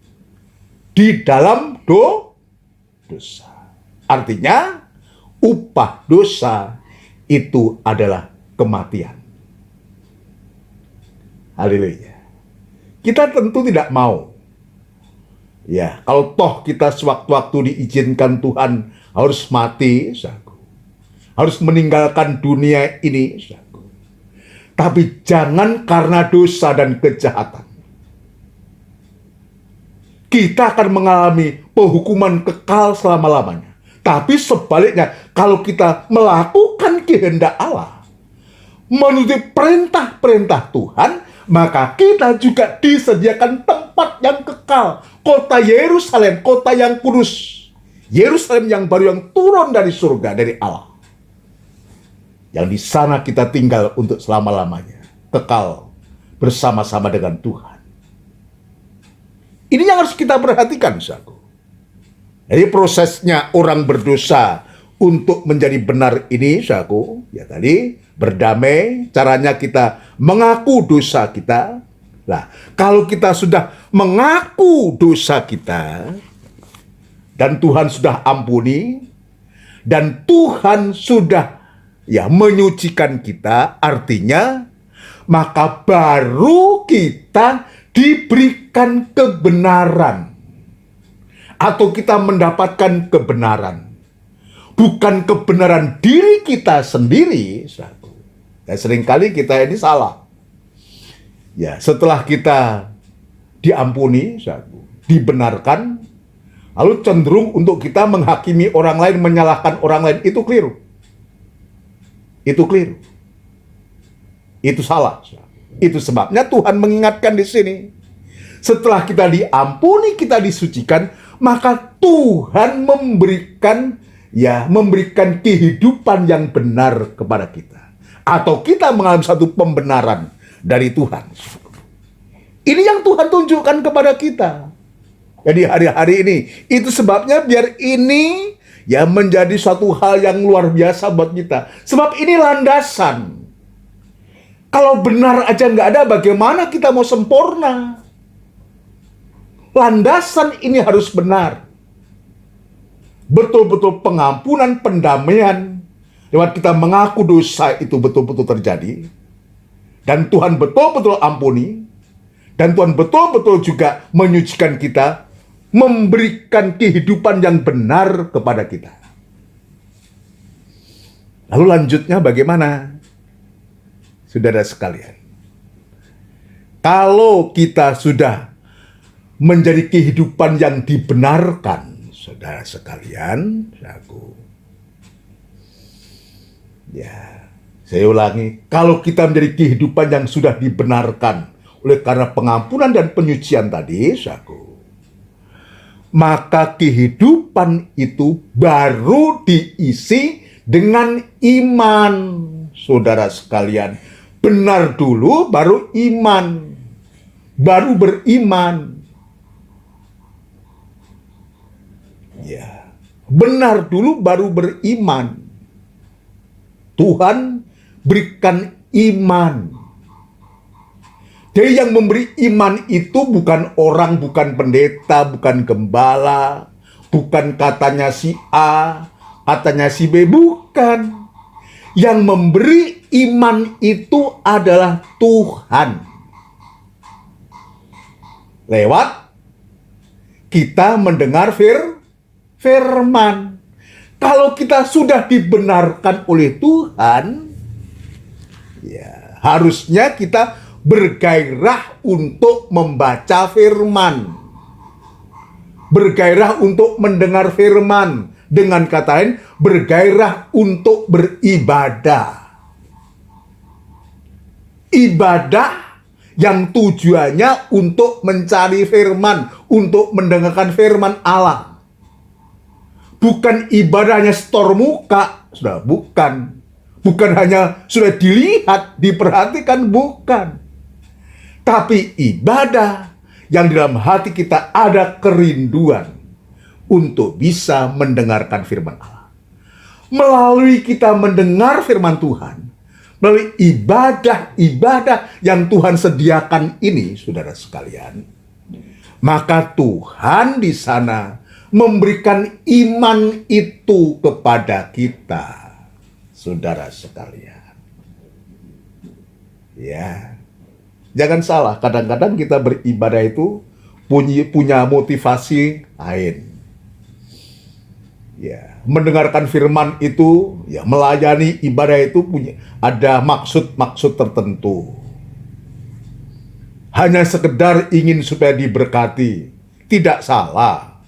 di dalam dosa. Artinya, upah dosa itu adalah kematian. Haleluya. Kita tentu tidak mau. Ya, kalau toh kita sewaktu-waktu diizinkan Tuhan harus mati, harus meninggalkan dunia ini, tapi jangan karena dosa dan kejahatan. Kita akan mengalami penghukuman kekal selama-lamanya. Tapi sebaliknya, kalau kita melakukan kehendak Allah, menuruti perintah-perintah Tuhan, maka kita juga disediakan tempat yang kekal. Kota Yerusalem, kota yang kudus. Yerusalem yang baru yang turun dari surga, dari Allah. Yang di sana kita tinggal untuk selama-lamanya. Kekal bersama-sama dengan Tuhan. Ini yang harus kita perhatikan, saudaraku. Jadi prosesnya orang berdosa untuk menjadi benar ini, saudaraku, ya tadi berdamai, caranya kita mengaku dosa kita. Nah, kalau kita sudah mengaku dosa kita, dan Tuhan sudah ampuni, dan Tuhan sudah menyucikan kita, artinya, maka baru kita diberikan kebenaran. Atau kita mendapatkan kebenaran. Bukan kebenaran diri kita sendiri. Dan seringkali kita ini salah. Ya, setelah kita diampuni, dibenarkan, lalu cenderung untuk kita menghakimi orang lain, menyalahkan orang lain. Itu keliru. Itu keliru. Itu salah. Itu sebabnya Tuhan mengingatkan di sini. Setelah kita diampuni, kita disucikan, maka Tuhan memberikan kehidupan yang benar kepada kita. Atau kita mengalami satu pembenaran dari Tuhan. Ini yang Tuhan tunjukkan kepada kita. Jadi hari-hari ini, itu sebabnya biar ini menjadi suatu hal yang luar biasa buat kita. Sebab ini landasan. Kalau benar aja nggak ada, bagaimana kita mau sempurna? Landasan ini harus benar. Betul-betul pengampunan, pendamaian, lewat kita mengaku dosa itu betul-betul terjadi. Dan Tuhan betul-betul ampuni. Dan Tuhan betul-betul juga menyucikan kita, memberikan kehidupan yang benar kepada kita. Lalu lanjutnya bagaimana? Saudara sekalian, kalau kita sudah menjadi kehidupan yang dibenarkan, saudara sekalian, saya ulangi, kalau kita menjadi kehidupan yang sudah dibenarkan oleh karena pengampunan dan penyucian tadi, maka kehidupan itu baru diisi dengan iman, saudara sekalian. Benar dulu baru iman, baru beriman. Ya, benar dulu baru beriman. Tuhan berikan iman. Jadi yang memberi iman itu bukan orang, bukan pendeta, bukan gembala, bukan katanya si A, katanya si B, bukan. Yang memberi iman itu adalah Tuhan. Lewat kita mendengar firman. Kalau kita sudah dibenarkan oleh Tuhan, ya harusnya kita bergairah untuk membaca firman. Bergairah untuk mendengar firman. Dengan kata lain, bergairah untuk beribadah. Ibadah yang tujuannya untuk mencari firman, untuk mendengarkan firman Allah. Bukan ibadahnya setor muka, sudah bukan. Bukan hanya sudah dilihat, diperhatikan, bukan. Tapi ibadah yang dalam hati kita ada kerinduan untuk bisa mendengarkan firman Allah. Melalui kita mendengar firman Tuhan, melalui ibadah-ibadah yang Tuhan sediakan ini, saudara sekalian, maka Tuhan di sana memberikan iman itu kepada kita, saudara sekalian. Ya, jangan salah, kadang-kadang kita beribadah itu punya motivasi lain. Ya, mendengarkan firman itu, ya melayani ibadah itu ada maksud-maksud tertentu. Hanya sekedar ingin supaya diberkati, tidak salah.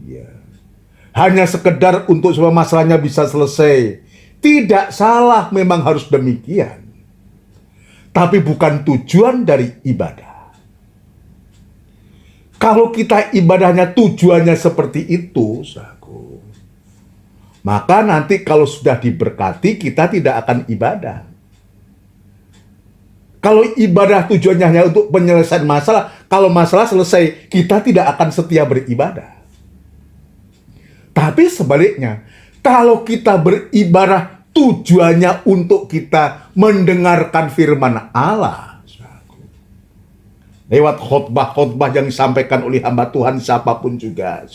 Ya. Hanya sekedar untuk supaya masalahnya bisa selesai, tidak salah, memang harus demikian. Tapi bukan tujuan dari ibadah. Kalau kita ibadahnya tujuannya seperti itu, maka nanti kalau sudah diberkati, kita tidak akan ibadah. Kalau ibadah tujuannya hanya untuk penyelesaian masalah, kalau masalah selesai, kita tidak akan setia beribadah. Tapi sebaliknya, kalau kita beribadah tujuannya untuk kita mendengarkan firman Allah, lewat khotbah-khotbah yang disampaikan oleh hamba Tuhan siapapun juga,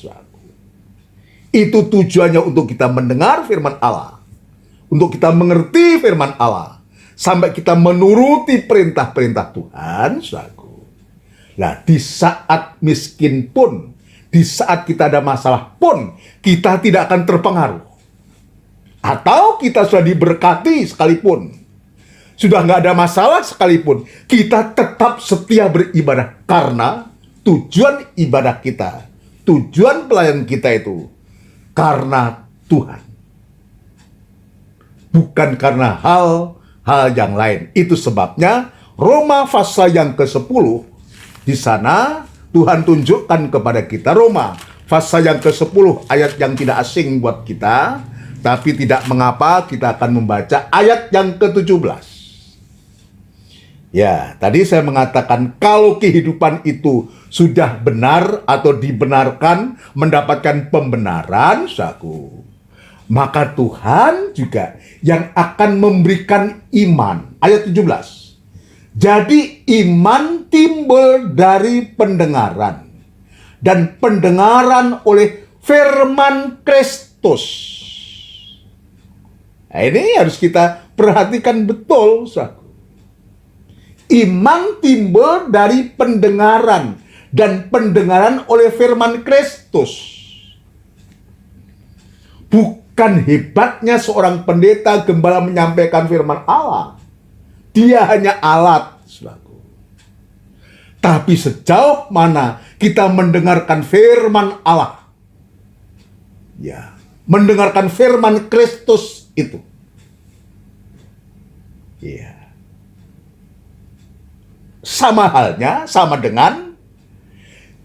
itu tujuannya untuk kita mendengar firman Allah, untuk kita mengerti firman Allah, sampai kita menuruti perintah-perintah Tuhan. Nah, di saat miskin pun, di saat kita ada masalah pun, kita tidak akan terpengaruh. Atau kita sudah diberkati sekalipun, sudah nggak ada masalah sekalipun, kita tetap setia beribadah. Karena tujuan ibadah kita, tujuan pelayanan kita itu karena Tuhan. Bukan karena hal-hal yang lain. Itu sebabnya Roma pasal yang ke-10, di sana Tuhan tunjukkan kepada kita, Roma pasal yang ke-10, ayat yang tidak asing buat kita, tapi tidak mengapa, kita akan membaca ayat yang ke-17. Ya, tadi saya mengatakan kalau kehidupan itu sudah benar atau dibenarkan, mendapatkan pembenaran, maka Tuhan juga yang akan memberikan iman. Ayat 17. Jadi iman timbul dari pendengaran, dan pendengaran oleh firman Kristus. Nah, ini harus kita perhatikan betul, saudara. Iman timbul dari pendengaran, dan pendengaran oleh firman Kristus. Bukan hebatnya seorang pendeta gembala menyampaikan firman Allah. Dia hanya alat, saudaraku. Tapi sejauh mana kita mendengarkan firman Allah, ya, mendengarkan firman Kristus itu, ya, sama halnya, sama dengan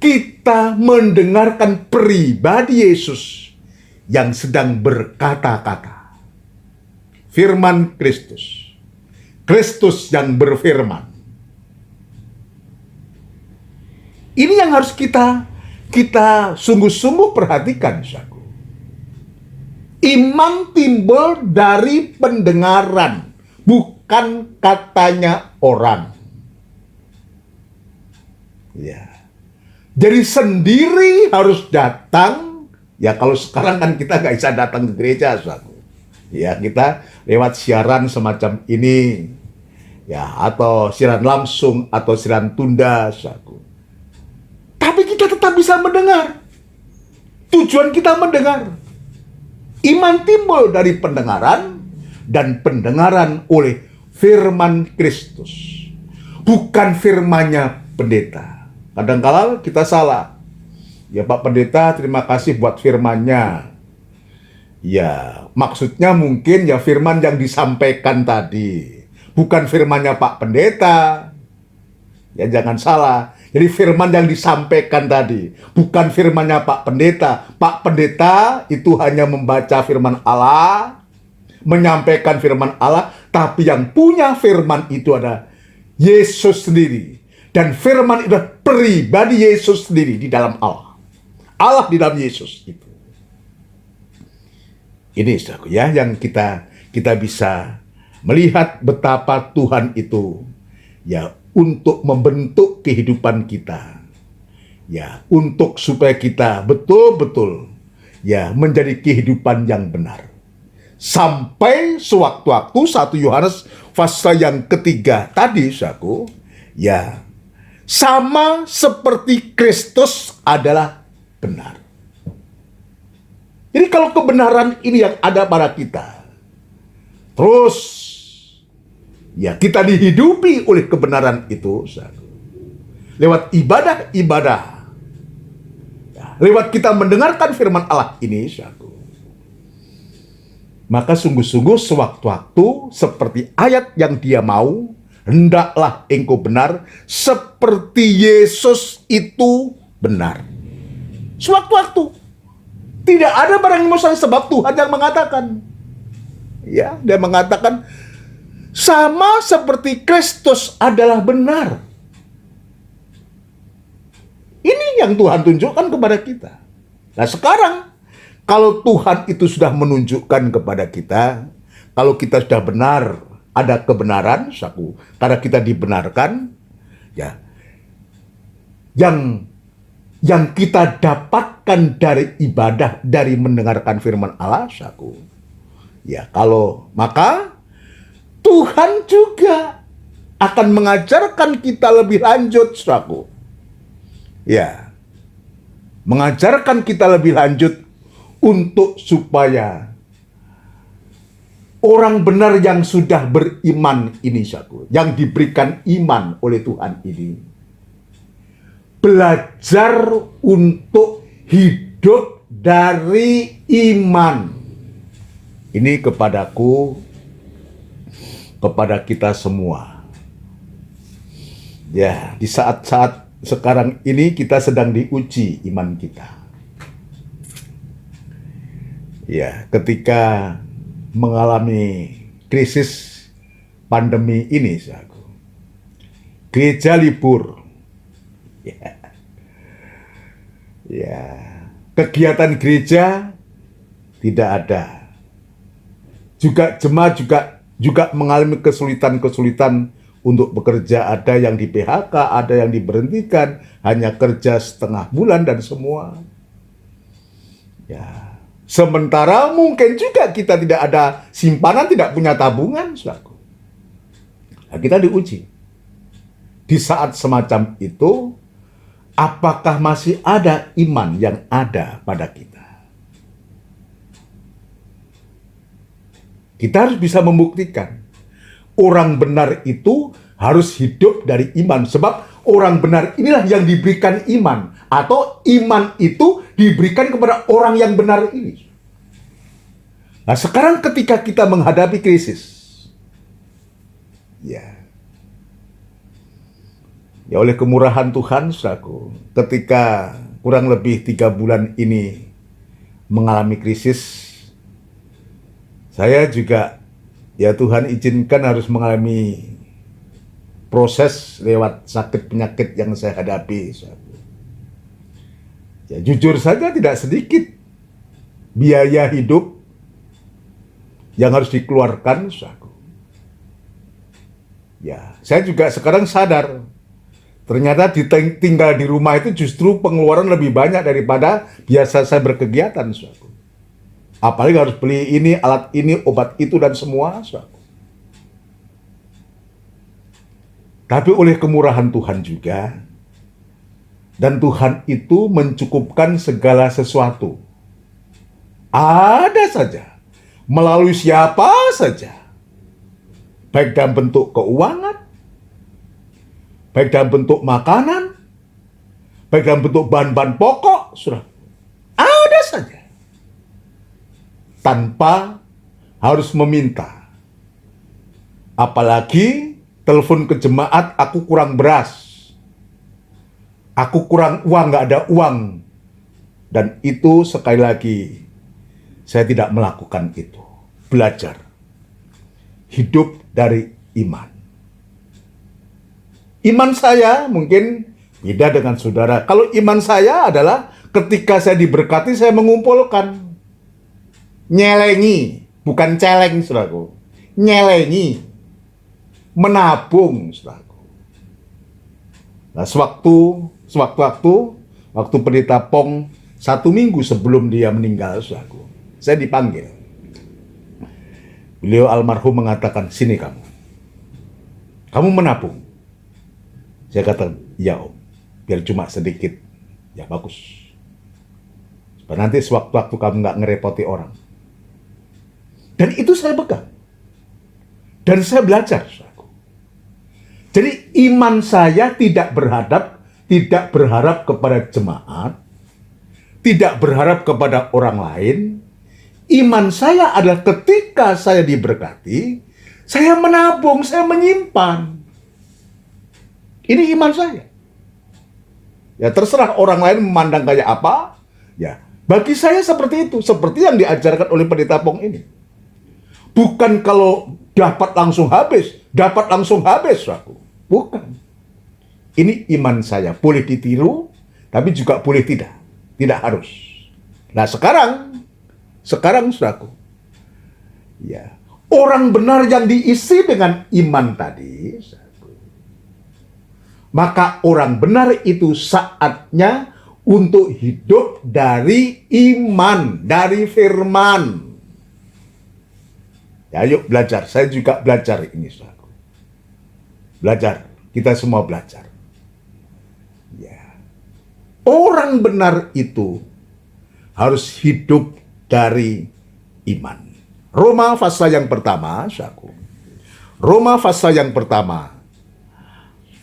kita mendengarkan pribadi Yesus yang sedang berkata-kata. Firman Kristus. Kristus yang berfirman. Ini yang harus kita sungguh-sungguh perhatikan, saudaraku. Iman timbul dari pendengaran, bukan katanya orang. Ya. Jadi sendiri harus datang. Ya, kalau sekarang kan kita nggak bisa datang ke gereja, saudaraku. Ya, kita lewat siaran semacam ini, ya, atau siaran langsung atau siaran tunda, saudaraku. Tapi kita tetap bisa mendengar. Tujuan kita mendengar. Iman timbul dari pendengaran, dan pendengaran oleh firman Kristus. Bukan firmannya pendeta. Kadang-kala kita salah. Ya, Pak Pendeta, terima kasih buat firmannya. Ya, maksudnya mungkin ya firman yang disampaikan tadi, bukan firmannya Pak Pendeta. Ya, jangan salah. Jadi firman yang disampaikan tadi, bukan firmannya Pak Pendeta. Pak Pendeta itu hanya membaca firman Allah, menyampaikan firman Allah, tapi yang punya firman itu adalah Yesus sendiri. Dan firman itu adalah pribadi Yesus sendiri di dalam Allah. Allah di dalam Yesus itu. Ini, saudaraku, ya, yang kita bisa melihat betapa Tuhan itu, ya, untuk membentuk kehidupan kita, ya, untuk supaya kita betul-betul, ya, menjadi kehidupan yang benar. Sampai sewaktu-waktu 1 Yohanes pasal yang ketiga tadi, saudaraku, ya, sama seperti Kristus adalah benar. Jadi kalau kebenaran ini yang ada pada kita, terus, ya, kita dihidupi oleh kebenaran itu, saudaraku, lewat ibadah-ibadah, ya, lewat kita mendengarkan firman Allah ini, saudaraku, maka sungguh-sungguh sewaktu-waktu seperti ayat yang dia mau, hendaklah engkau benar seperti Yesus itu benar. Sewaktu-waktu. Tidak ada barang yang mustahil, sebab Tuhan yang mengatakan. Ya, dia mengatakan sama seperti Kristus adalah benar. Ini yang Tuhan tunjukkan kepada kita. Nah, sekarang kalau Tuhan itu sudah menunjukkan kepada kita, kalau kita sudah benar, ada kebenaran, saku, karena kita dibenarkan, ya, yang kita dapatkan dari ibadah, dari mendengarkan firman Allah, saku, ya, kalau maka Tuhan juga akan mengajarkan kita lebih lanjut, saku, ya, mengajarkan kita lebih lanjut untuk supaya orang benar yang sudah beriman ini, saku, yang diberikan iman oleh Tuhan ini, belajar untuk hidup dari iman. Ini kepadaku, kepada kita semua. Ya, di saat-saat sekarang ini kita sedang diuji iman kita. Ya, ketika mengalami krisis pandemi ini, saku, gereja libur. Ya, kegiatan gereja tidak ada. Juga jemaat juga mengalami kesulitan-kesulitan untuk bekerja. Ada yang di PHK, ada yang diberhentikan, hanya kerja setengah bulan dan semua. Ya. Sementara mungkin juga kita tidak ada simpanan, tidak punya tabungan, saudaraku. Nah, kita diuji. Di saat semacam itu, apakah masih ada iman yang ada pada kita? Kita harus bisa membuktikan. Orang benar itu harus hidup dari iman. Sebab orang benar inilah yang diberikan iman. Atau iman itu diberikan kepada orang yang benar ini. Nah, sekarang ketika kita menghadapi krisis, ya oleh kemurahan Tuhan, saudaraku, ketika kurang lebih 3 bulan ini mengalami krisis, saya juga, ya Tuhan izinkan harus mengalami proses lewat sakit penyakit yang saya hadapi, saudaraku. Ya jujur saja tidak sedikit biaya hidup yang harus dikeluarkan, saudaraku. Ya, saya juga sekarang sadar, ternyata tinggal di rumah itu justru pengeluaran lebih banyak daripada biasa saya berkegiatan, saudaraku. Apalagi harus beli ini, alat ini, obat itu, dan semua, saudaraku. Tapi oleh kemurahan Tuhan juga, dan Tuhan itu mencukupkan segala sesuatu. Ada saja, melalui siapa saja. Baik dalam bentuk keuangan, baik dalam bentuk makanan, baik dalam bentuk bahan-bahan pokok, saudara. Ada saja. Tanpa harus meminta. Apalagi telepon ke jemaat, aku kurang beras. Aku kurang uang, nggak ada uang. Dan itu sekali lagi, saya tidak melakukan itu. Belajar. Hidup dari iman. Iman saya mungkin beda dengan saudara. Kalau iman saya adalah ketika saya diberkati, saya mengumpulkan. Nyelengi, bukan celeng, saudaraku. Nyelengi. Menabung, saudaraku. Nah, waktu pendeta Pong 1 minggu sebelum dia meninggal, saudaraku, saya dipanggil. Beliau almarhum mengatakan, sini kamu. Kamu menabung. Saya katakan, ya Om, biar cuma sedikit. Ya bagus. Supaya nanti sewaktu-waktu kamu nggak ngerepoti orang. Dan itu saya pegang. Dan saya belajar, saudaraku. Jadi iman saya tidak berharap kepada jemaat, tidak berharap kepada orang lain. Iman saya adalah ketika saya diberkati, saya menabung, saya menyimpan. Ini iman saya. Ya terserah orang lain memandang kayak apa. Ya bagi saya seperti itu, seperti yang diajarkan oleh pendeta Pong ini. Bukan kalau dapat langsung habis, saudaraku. Bukan. Ini iman saya, boleh ditiru, tapi juga boleh tidak. Tidak harus. Nah sekarang saudaraku, ya orang benar yang diisi dengan iman tadi, saudaraku, maka orang benar itu saatnya untuk hidup dari iman, dari firman. Ya, yuk belajar. Saya juga belajar ini, saudaraku. Belajar. Kita semua belajar. Ya. Orang benar itu harus hidup dari iman. Roma pasal yang pertama, saudaraku. Roma pasal yang pertama,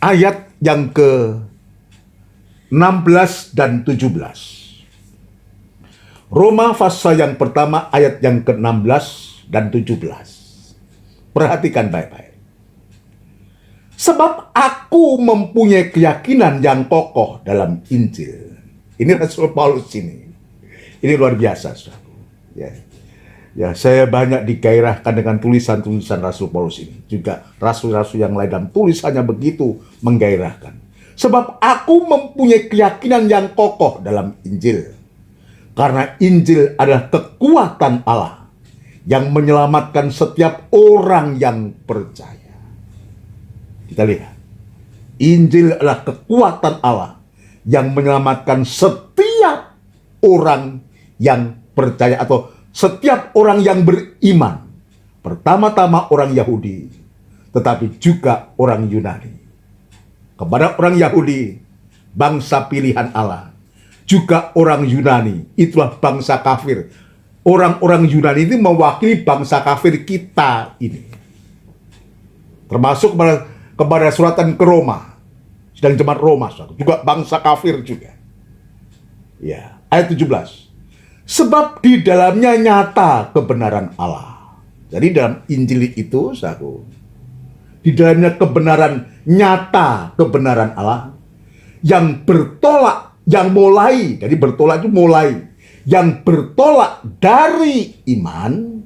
ayat yang ke-16 dan 17. Roma pasal yang pertama, ayat yang ke-16 dan 17. Perhatikan baik-baik. Sebab aku mempunyai keyakinan yang kokoh dalam Injil. Ini Rasul Paulus ini. Ini luar biasa, saudaraku. Ya, saya banyak digairahkan dengan tulisan-tulisan Rasul Paulus ini. Juga rasul-rasul yang lain dalam tulisannya begitu menggairahkan. Sebab aku mempunyai keyakinan yang kokoh dalam Injil. Karena Injil adalah kekuatan Allah yang menyelamatkan setiap orang yang percaya. Kita lihat, Injil adalah kekuatan Allah yang menyelamatkan setiap orang yang percaya atau setiap orang yang beriman. Pertama-tama orang Yahudi, tetapi juga orang Yunani. Kepada orang Yahudi, bangsa pilihan Allah, juga orang Yunani, itulah bangsa kafir. Orang-orang Yunani ini mewakili bangsa kafir kita ini. Termasuk kepada suratan ke Roma. Sedang jemaat Roma, juga bangsa kafir juga. Ya, ayat 17. Sebab di dalamnya nyata kebenaran Allah. Jadi dalam Injil itu, di dalamnya kebenaran nyata kebenaran Allah yang bertolak, yang mulai, jadi bertolak itu mulai, yang bertolak dari iman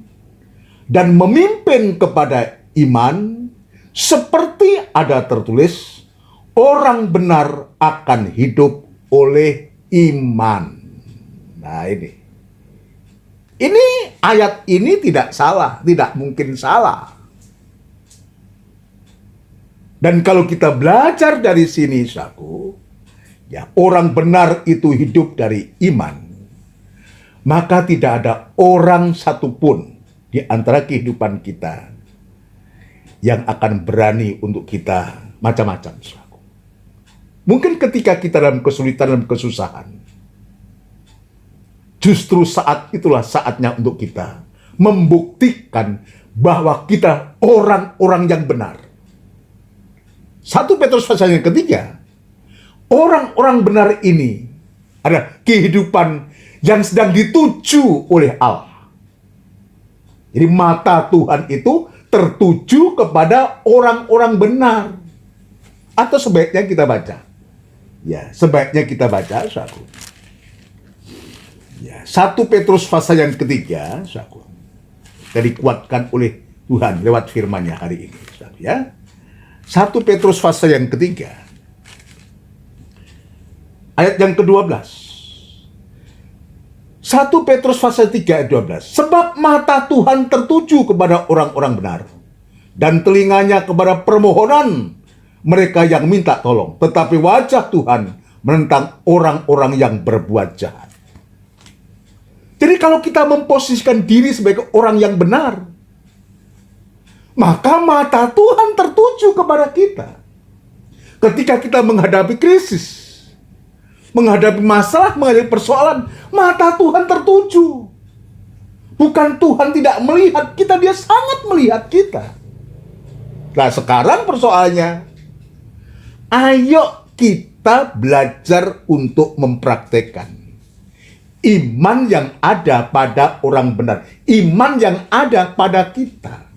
dan memimpin kepada iman, seperti ada tertulis, orang benar akan hidup oleh iman. Nah ini ayat ini tidak salah, tidak mungkin salah. Dan kalau kita belajar dari sini, ya, orang benar itu hidup dari iman. Maka tidak ada orang satupun di antara kehidupan kita yang akan berani untuk kita macam-macam. Mungkin ketika kita dalam kesulitan, dalam kesusahan, justru saat itulah saatnya untuk kita membuktikan bahwa kita orang-orang yang benar. 1 Petrus pasal yang ketiga, orang-orang benar ini adalah kehidupan yang sedang dituju oleh Allah. Jadi mata Tuhan itu tertuju kepada orang-orang benar. Atau sebaiknya kita baca. Ya, sebaiknya kita baca, Ya, 1 Petrus pasal yang ketiga, kita dikuatkan oleh Tuhan lewat firman-Nya hari ini, ya. 1 Petrus pasal yang ketiga, ayat yang ke-12. 1 Petrus pasal 3 ayat 12. Sebab mata Tuhan tertuju kepada orang-orang benar, dan telinganya kepada permohonan mereka yang minta tolong. Tetapi wajah Tuhan menentang orang-orang yang berbuat jahat. Jadi kalau kita memposisikan diri sebagai orang yang benar, maka mata Tuhan tertuju kepada kita. Ketika kita menghadapi krisis, menghadapi masalah, menghadapi persoalan, mata Tuhan tertuju. Bukan Tuhan tidak melihat kita, Dia sangat melihat kita. Nah, sekarang persoalannya, ayo kita belajar untuk mempraktekkan iman yang ada pada orang benar, iman yang ada pada kita.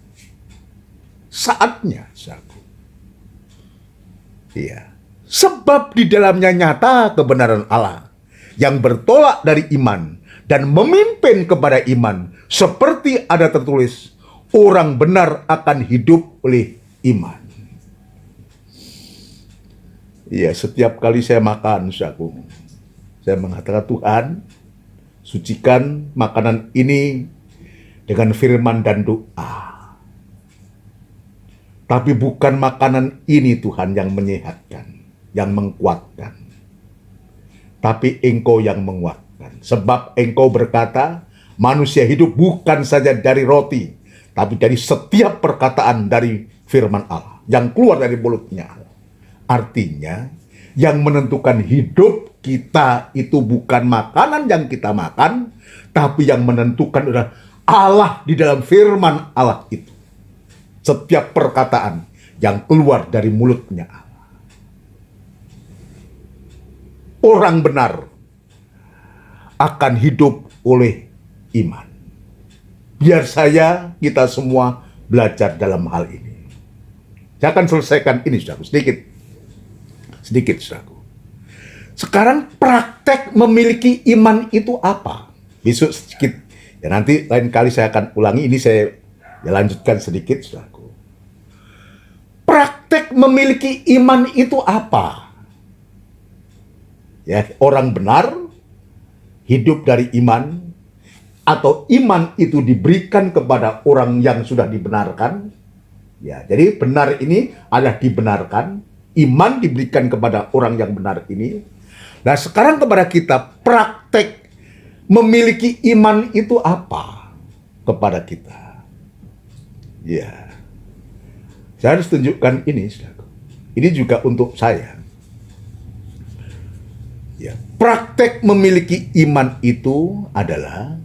Saatnya, iya. Sebab di dalamnya nyata kebenaran Allah yang bertolak dari iman dan memimpin kepada iman, seperti ada tertulis, orang benar akan hidup oleh iman. Iya, setiap kali saya makan, saya mengatakan, Tuhan, sucikan makanan ini dengan firman dan doa. Tapi bukan makanan ini, Tuhan, yang menyehatkan, yang menguatkan, tapi Engkau yang menguatkan. Sebab Engkau berkata, manusia hidup bukan saja dari roti, tapi dari setiap perkataan dari firman Allah yang keluar dari mulutnya. Artinya, yang menentukan hidup kita itu bukan makanan yang kita makan, tapi yang menentukan adalah Allah di dalam firman Allah itu. Setiap perkataan yang keluar dari mulutnya Allah. Orang benar akan hidup oleh iman. Biar kita semua belajar dalam hal ini. Saya akan selesaikan ini, sedikit, saudaraku. Sekarang praktek memiliki iman itu apa? Besok sedikit, ya nanti lain kali saya akan ulangi, ini saya lanjutkan sedikit, saudaraku. Praktek memiliki iman itu apa? Ya, orang benar hidup dari iman atau iman itu diberikan kepada orang yang sudah dibenarkan. Ya, jadi benar ini adalah dibenarkan, iman diberikan kepada orang yang benar ini. Nah, sekarang kepada kita, praktek memiliki iman itu apa kepada kita? Ya, saya harus tunjukkan ini, saudara. Ini juga untuk saya. Ya, praktek memiliki iman itu adalah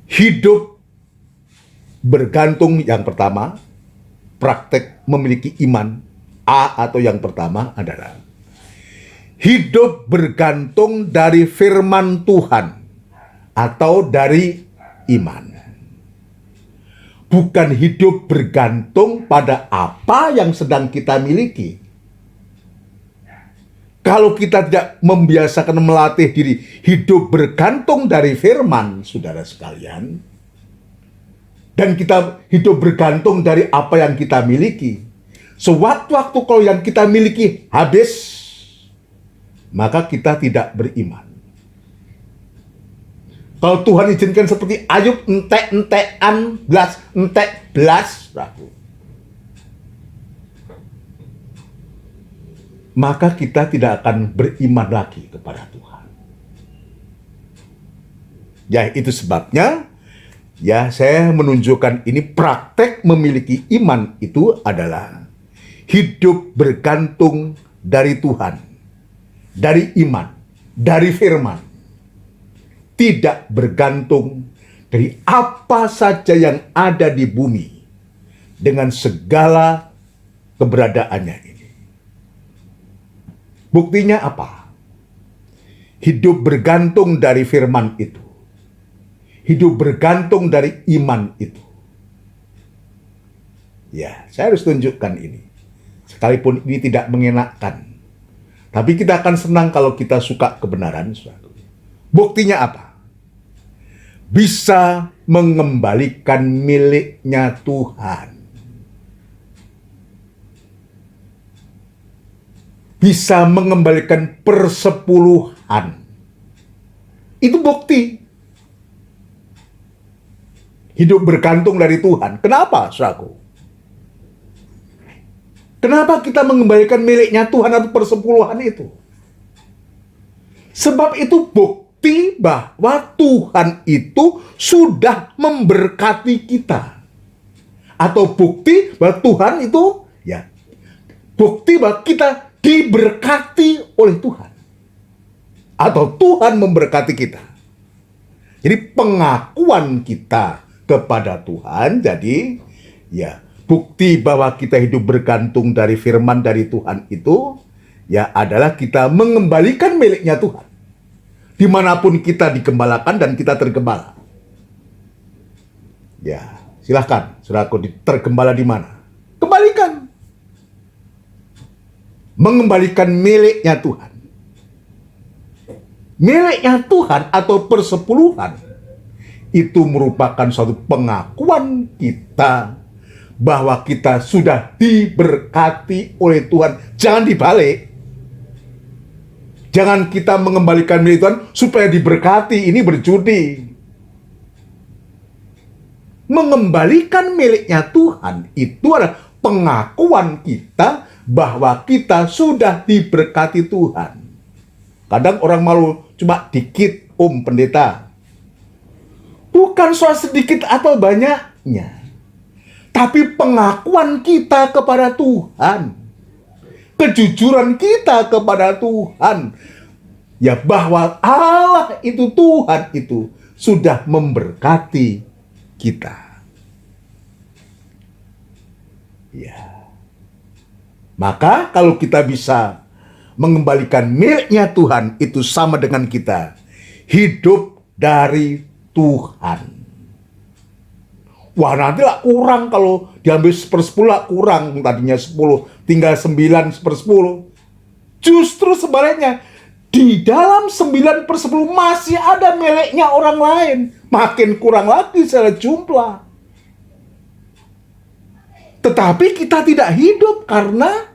hidup bergantung. Yang pertama, praktek memiliki iman A atau yang pertama adalah hidup bergantung dari firman Tuhan atau dari iman. Bukan hidup bergantung pada apa yang sedang kita miliki. Kalau kita tidak membiasakan melatih diri hidup bergantung dari firman, saudara sekalian, dan kita hidup bergantung dari apa yang kita miliki, sewaktu-waktu kalau yang kita miliki habis, maka kita tidak beriman. Kalau Tuhan izinkan seperti Ayub, entek-entekan, entek belas, maka kita tidak akan beriman lagi kepada Tuhan. Ya, itu sebabnya ya saya menunjukkan ini praktek memiliki iman itu adalah hidup bergantung dari Tuhan, dari iman, dari firman. Tidak bergantung dari apa saja yang ada di bumi dengan segala keberadaannya ini. Buktinya apa? Hidup bergantung dari firman itu. Hidup bergantung dari iman itu. Ya, saya harus tunjukkan ini. Sekalipun ini tidak mengenakkan. Tapi kita akan senang kalau kita suka kebenaran. Buktinya apa? Bisa mengembalikan miliknya Tuhan. Bisa mengembalikan persepuluhan. Itu bukti. Hidup bergantung dari Tuhan. Kenapa, saudaraku? Kenapa kita mengembalikan miliknya Tuhan atau persepuluhan itu? Sebab itu bukti bahwa Tuhan itu sudah memberkati kita. Atau bukti bahwa Tuhan itu, ya, bukti bahwa kita diberkati oleh Tuhan. Atau Tuhan memberkati kita. Jadi pengakuan kita kepada Tuhan, jadi ya bukti bahwa kita hidup bergantung dari firman dari Tuhan itu ya adalah kita mengembalikan miliknya Tuhan. Dimanapun kita digembalakan dan kita tergembala. Ya, silahkan, saudaraku, tergembala di mana? Kembalikan. Mengembalikan miliknya Tuhan. Miliknya Tuhan atau persepuluhan itu merupakan suatu pengakuan kita bahwa kita sudah diberkati oleh Tuhan. Jangan dibalik. Jangan kita mengembalikan milik Tuhan supaya diberkati. Ini berjudi. Mengembalikan miliknya Tuhan itu adalah pengakuan kita bahwa kita sudah diberkati Tuhan. Kadang orang malu cuma dikit, pendeta. Bukan soal sedikit atau banyaknya, tapi pengakuan kita kepada Tuhan, kejujuran kita kepada Tuhan, ya bahwa Allah itu, Tuhan itu sudah memberkati kita. Ya. Maka kalau kita bisa mengembalikan miliknya Tuhan, itu sama dengan kita hidup dari Tuhan. Wah, nanti lah kurang kalau diambil 1/10 kurang. Tadinya 10, tinggal 9/10. Justru sebaliknya, di dalam 9/10 masih ada miliknya orang lain. Makin kurang lagi secara jumlah. Tetapi kita tidak hidup karena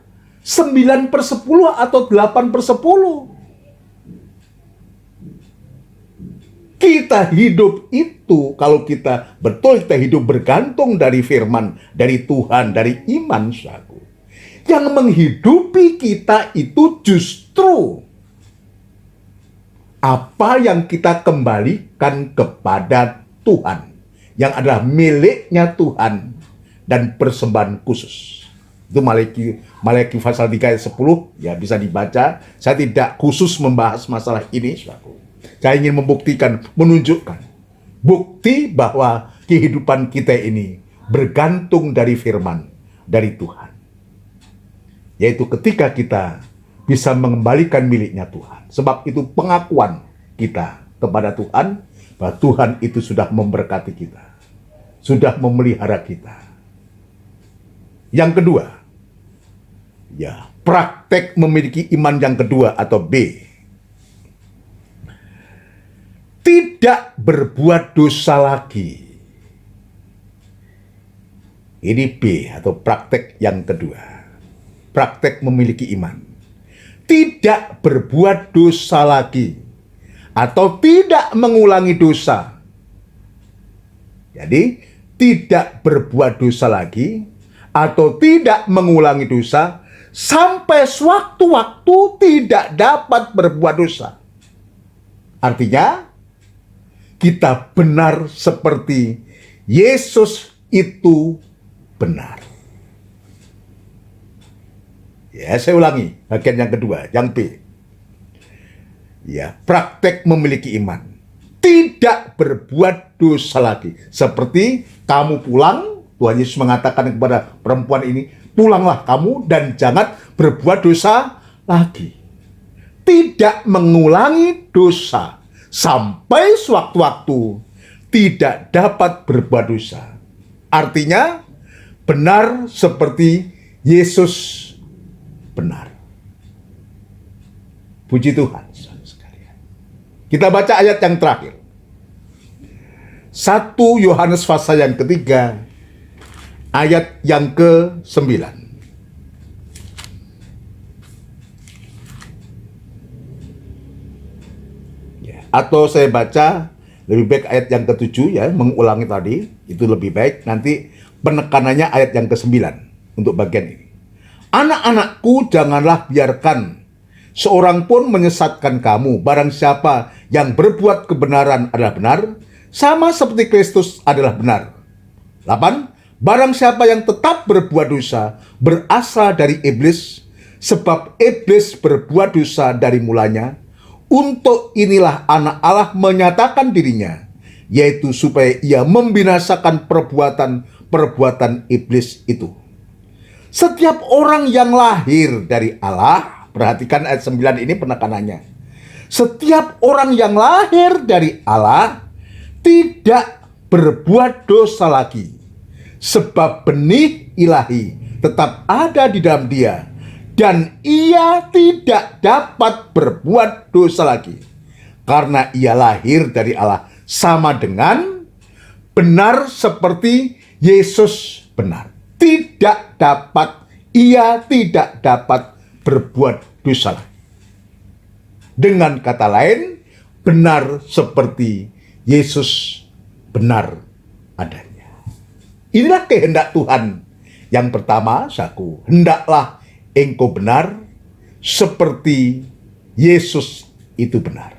9/10 atau 8/10. Kita hidup itu, kalau kita betul kita hidup bergantung dari firman, dari Tuhan, dari iman, saudaraku. Yang menghidupi kita itu justru apa yang kita kembalikan kepada Tuhan, yang adalah miliknya Tuhan dan persembahan khusus. Itu Malaki pasal 3 ayat 10, ya bisa dibaca. Saya tidak khusus membahas masalah ini, saudaraku. Saya ingin membuktikan, menunjukkan bukti bahwa kehidupan kita ini bergantung dari firman dari Tuhan. Yaitu ketika kita bisa mengembalikan miliknya Tuhan. Sebab itu pengakuan kita kepada Tuhan, bahwa Tuhan itu sudah memberkati kita, sudah memelihara kita. Yang kedua, ya, praktek memiliki iman yang kedua atau B. Tidak berbuat dosa lagi. Ini B atau praktek yang kedua. Praktek memiliki iman. Tidak berbuat dosa lagi. Atau tidak mengulangi dosa. Jadi, tidak berbuat dosa lagi. Atau tidak mengulangi dosa. Sampai sewaktu-waktu tidak dapat berbuat dosa. Artinya, kita benar seperti Yesus itu benar. Ya, saya ulangi bagian yang kedua, yang B. Ya, praktek memiliki iman. Tidak berbuat dosa lagi. Seperti kamu pulang, Tuhan Yesus mengatakan kepada perempuan ini, pulanglah kamu dan jangan berbuat dosa lagi. Tidak mengulangi dosa. Sampai sewaktu-waktu tidak dapat berbuat dosa. Artinya, benar seperti Yesus benar. Puji Tuhan, saudara sekalian. Kita baca ayat yang terakhir. 1 Yohanes pasal yang ketiga, ayat yang ke-9. Atau saya baca lebih baik ayat yang ke-7, ya, mengulangi tadi, itu lebih baik. Nanti penekanannya ayat yang ke-9 untuk bagian ini. Anak-anakku, janganlah biarkan seorang pun menyesatkan kamu. Barang siapa yang berbuat kebenaran adalah benar, sama seperti Kristus adalah benar. 8. Barang siapa yang tetap berbuat dosa berasal dari iblis, sebab iblis berbuat dosa dari mulanya. Untuk inilah anak Allah menyatakan dirinya, yaitu supaya ia membinasakan perbuatan iblis itu. Setiap orang yang lahir dari Allah, perhatikan ayat 9 ini penekanannya. Setiap orang yang lahir dari Allah tidak berbuat dosa lagi, sebab benih ilahi tetap ada di dalam dia, dan ia tidak dapat berbuat dosa lagi, karena ia lahir dari Allah, sama dengan benar seperti Yesus benar. Ia tidak dapat berbuat dosa lagi. Dengan kata lain, benar seperti Yesus benar adanya. Inilah kehendak Tuhan. Yang pertama, saku, hendaklah engkau benar seperti Yesus itu benar.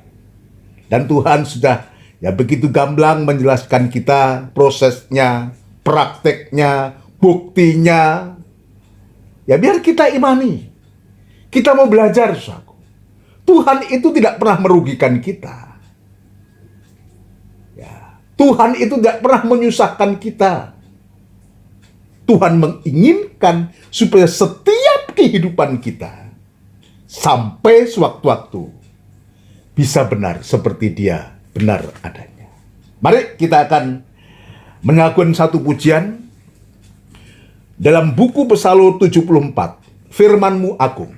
Dan Tuhan sudah begitu gamblang menjelaskan kita prosesnya, prakteknya, buktinya. Ya biar kita imani. Kita mau belajar, saudaraku. Tuhan itu tidak pernah merugikan kita. Ya, Tuhan itu tidak pernah menyusahkan kita. Tuhan menginginkan supaya setiap kehidupan kita sampai sewaktu-waktu bisa benar seperti Dia benar adanya. Mari kita akan mengakukan satu pujian dalam buku Psalm 74, firman-Mu agung.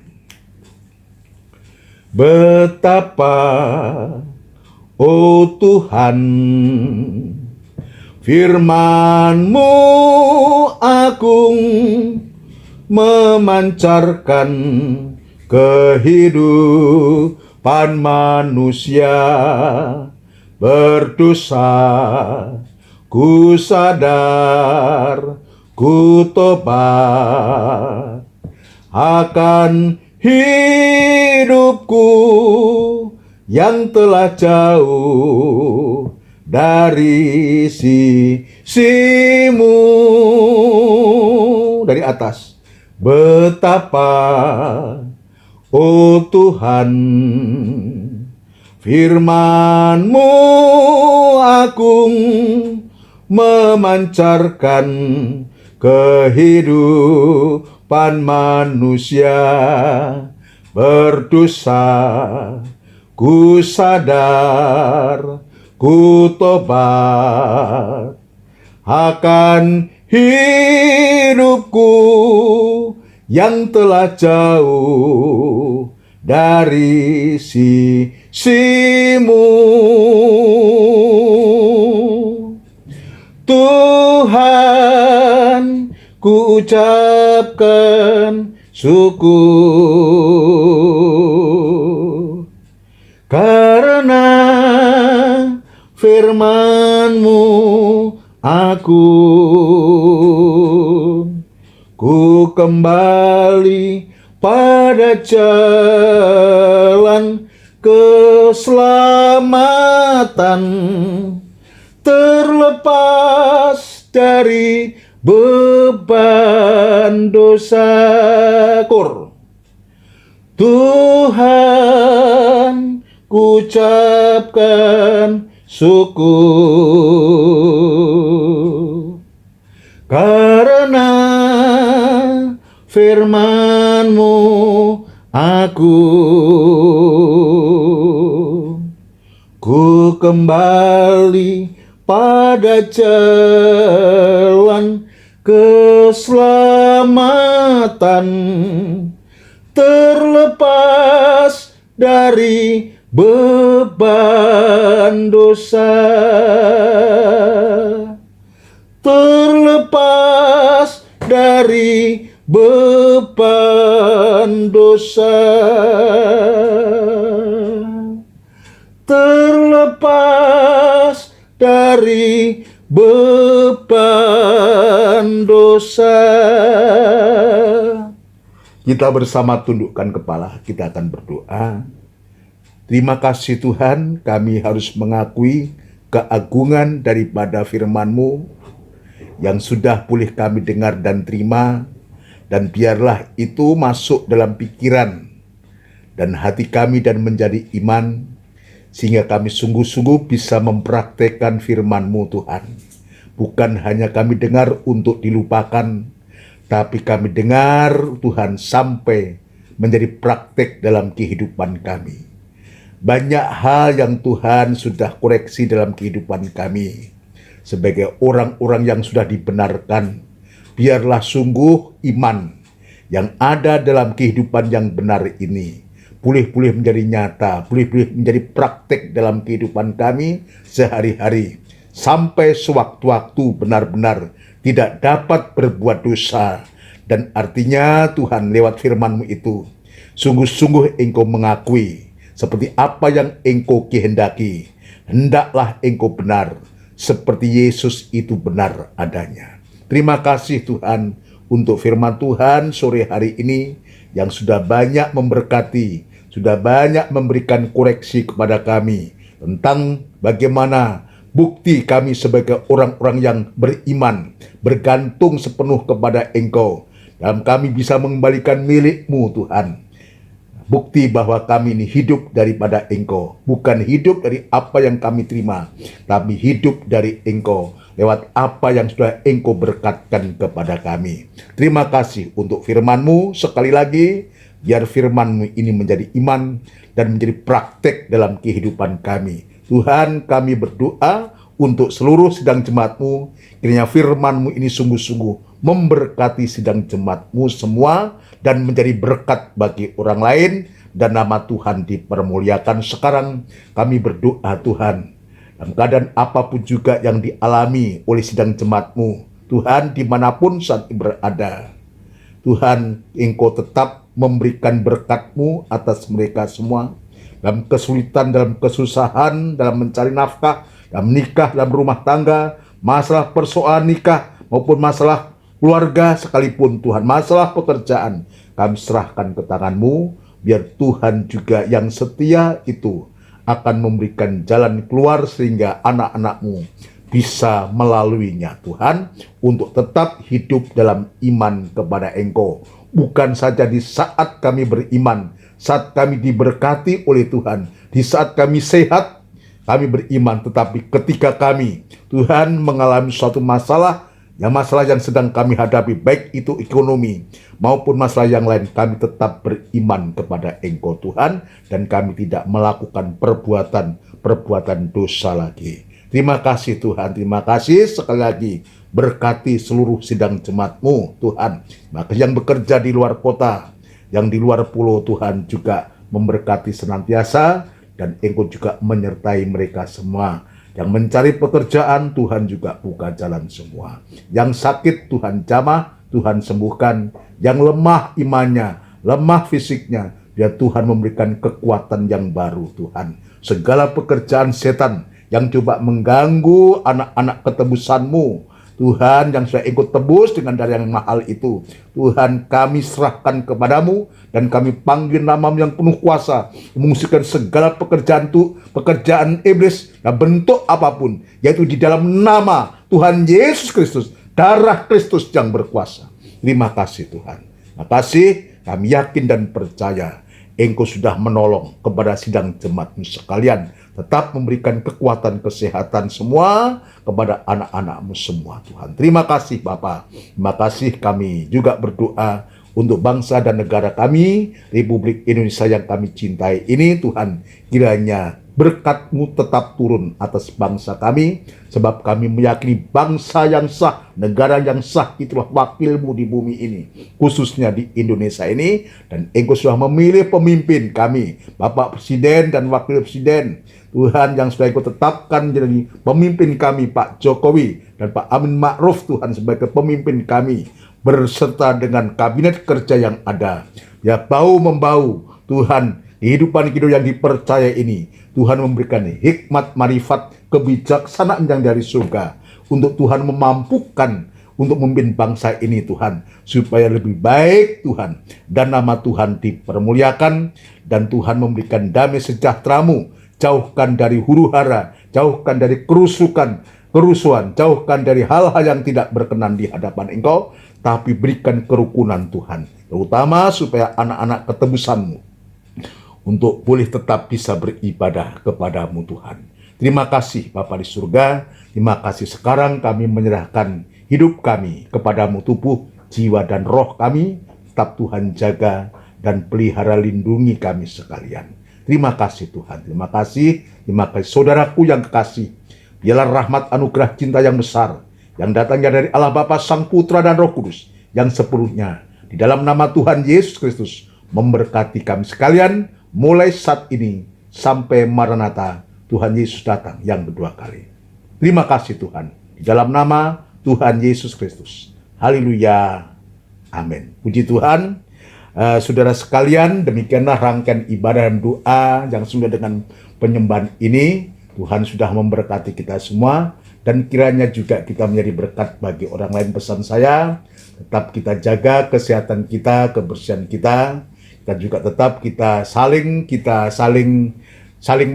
Betapa, oh Tuhan, firman-Mu agung, memancarkan kehidupan manusia. berdosa, ku sadar, ku tobat akan hidupku yang telah jauh dari sisimu. Dari atas, betapa, oh Tuhan, firman-Mu agung memancarkan kehidupan manusia. Berdosa, ku sadar, ku tobat akan hidupku yang telah jauh dari sisimu. Tuhan, ku ucapkan syukur karena firman-Mu agung. Ku kembali pada jalan keselamatan, terlepas dari beban dosaku. Tuhan, ku ucapkan syukur karena firman-Mu agung. Ku kembali pada jalan keselamatan, terlepas dari beban dosa, terlepas dari beban dosa, terlepas dari beban dosa. Kita bersama tundukkan kepala, kita akan berdoa. Terima kasih Tuhan, kami harus mengakui keagungan daripada firman-Mu yang sudah boleh kami dengar dan terima, dan biarlah itu masuk dalam pikiran dan hati kami dan menjadi iman, sehingga kami sungguh-sungguh bisa mempraktekkan firman-Mu Tuhan. Bukan hanya kami dengar untuk dilupakan, tapi kami dengar Tuhan sampai menjadi praktek dalam kehidupan kami. Banyak hal yang Tuhan sudah koreksi dalam kehidupan kami. Sebagai orang-orang yang sudah dibenarkan, biarlah sungguh iman yang ada dalam kehidupan yang benar ini boleh menjadi nyata, boleh menjadi praktek dalam kehidupan kami sehari-hari, sampai sewaktu-waktu benar-benar tidak dapat berbuat dosa. Dan artinya Tuhan, lewat firman-Mu itu, sungguh-sungguh Engkau mengakui seperti apa yang Engkau kehendaki, hendaklah Engkau benar, seperti Yesus itu benar adanya. Terima kasih Tuhan untuk firman Tuhan sore hari ini yang sudah banyak memberkati, sudah banyak memberikan koreksi kepada kami tentang bagaimana bukti kami sebagai orang-orang yang beriman, bergantung sepenuh kepada Engkau, dan kami bisa mengembalikan milik-Mu Tuhan. Bukti bahwa kami ini hidup daripada Engkau, bukan hidup dari apa yang kami terima, tapi hidup dari Engkau, lewat apa yang sudah Engkau berkatkan kepada kami. Terima kasih untuk firman-Mu sekali lagi, biar firman-Mu ini menjadi iman dan menjadi praktek dalam kehidupan kami. Tuhan, kami berdoa untuk seluruh sidang jemaat-Mu, kiranya firman-Mu ini sungguh-sungguh memberkati sidang jemaat-Mu semua dan menjadi berkat bagi orang lain, dan nama Tuhan dipermuliakan. Sekarang kami berdoa Tuhan, dalam keadaan apapun juga yang dialami oleh sidang jemaat-Mu, Tuhan, dimanapun saat berada, Tuhan, Engkau tetap memberikan berkat-Mu atas mereka semua. dalam kesulitan, dalam kesusahan, dalam mencari nafkah, dalam menikah, dalam rumah tangga, masalah persoalan nikah maupun masalah keluarga sekalipun Tuhan, masalah pekerjaan, kami serahkan ke tangan-Mu, biar Tuhan juga yang setia itu akan memberikan jalan keluar sehingga anak-anak-Mu bisa melaluinya Tuhan, untuk tetap hidup dalam iman kepada Engkau. Bukan saja di saat kami beriman, saat kami diberkati oleh Tuhan, di saat kami sehat, kami beriman, tetapi ketika kami, Tuhan, mengalami suatu masalah yang sedang kami hadapi, baik itu ekonomi maupun masalah yang lain, kami tetap beriman kepada Engkau Tuhan, dan kami tidak melakukan perbuatan dosa lagi. Terima kasih Tuhan, terima kasih sekali lagi. Berkati seluruh sidang jemaat-Mu Tuhan, maka yang bekerja di luar kota, yang di luar pulau Tuhan juga memberkati senantiasa, dan Engkau juga menyertai mereka semua. Yang mencari pekerjaan, Tuhan juga buka jalan semua. Yang sakit, Tuhan jamah, Tuhan sembuhkan. Yang lemah imannya, lemah fisiknya, biar Tuhan memberikan kekuatan yang baru Tuhan. Segala pekerjaan setan yang coba mengganggu anak-anak ketebusan-Mu, Tuhan, yang sudah Engkau tebus dengan darah yang mahal itu, Tuhan, kami serahkan kepadamu, dan kami panggil nama-Mu yang penuh kuasa, mengusirkan segala pekerjaan iblis dan bentuk apapun, yaitu di dalam nama Tuhan Yesus Kristus, darah Kristus yang berkuasa. Terima kasih Tuhan. Terima kasih, kami yakin dan percaya Engkau sudah menolong kepada sidang jemaat-Mu sekalian, tetap memberikan kekuatan kesehatan semua kepada anak-anak-Mu semua Tuhan. Terima kasih Bapa. Terima kasih, kami juga berdoa untuk bangsa dan negara kami, Republik Indonesia yang kami cintai ini Tuhan. Kiranya berkat-Mu tetap turun atas bangsa kami, sebab kami meyakini bangsa yang sah, negara yang sah itulah wakil-Mu di bumi ini, khususnya di Indonesia ini. Dan Engkau sudah memilih pemimpin kami, Bapak Presiden dan Wakil Presiden Tuhan, yang sudah Engkau tetapkan jadi pemimpin kami, Pak Jokowi dan Pak Amin Ma'ruf Tuhan, sebagai pemimpin kami, berserta dengan kabinet kerja yang ada. Ya, bau-membau Tuhan, kehidupan yang dipercaya ini, Tuhan memberikan hikmat, marifat, kebijaksanaan yang dari surga, untuk Tuhan memampukan untuk memimpin bangsa ini Tuhan, supaya lebih baik Tuhan, dan nama Tuhan dipermuliakan, dan Tuhan memberikan damai sejahtera-Mu, jauhkan dari huru-hara, jauhkan dari kerusuhan, jauhkan dari hal-hal yang tidak berkenan di hadapan Engkau, tapi berikan kerukunan Tuhan, terutama supaya anak-anak ketebusan-Mu untuk boleh tetap bisa beribadah kepada-Mu Tuhan. Terima kasih Bapa di surga, terima kasih sekarang kami menyerahkan hidup kami kepada-Mu, tubuh, jiwa, dan roh kami, tetap Tuhan jaga dan pelihara, lindungi kami sekalian. Terima kasih Tuhan, terima kasih saudaraku yang kekasih. Biarlah rahmat anugerah cinta yang besar, yang datangnya dari Allah Bapa, Sang Putra, dan Roh Kudus, yang sepenuhnya di dalam nama Tuhan Yesus Kristus memberkati kami sekalian, mulai saat ini sampai Maranatha, Tuhan Yesus datang yang kedua kali. Terima kasih Tuhan, di dalam nama Tuhan Yesus Kristus. Haleluya. Amin. Puji Tuhan. Saudara sekalian, demikianlah rangkaian ibadah dan doa yang sudah dengan penyembahan ini. Tuhan sudah memberkati kita semua, dan kiranya juga kita menjadi berkat bagi orang lain. Pesan saya, tetap kita jaga kesehatan kita, kebersihan kita. Kita juga tetap kita saling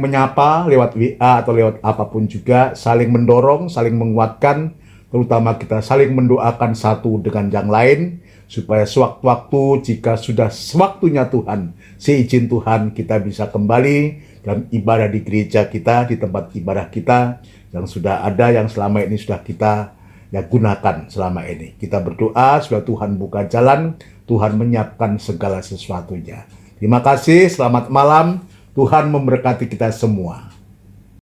menyapa lewat WA atau lewat apapun juga, saling mendorong, saling menguatkan, terutama kita saling mendoakan satu dengan yang lain, supaya sewaktu-waktu jika sudah sewaktunya Tuhan, seizin Tuhan, kita bisa kembali dalam ibadah di gereja kita, di tempat ibadah kita yang sudah ada, yang selama ini sudah kita gunakan selama ini. Kita berdoa supaya Tuhan buka jalan, Tuhan menyiapkan segala sesuatunya. Terima kasih, selamat malam, Tuhan memberkati kita semua.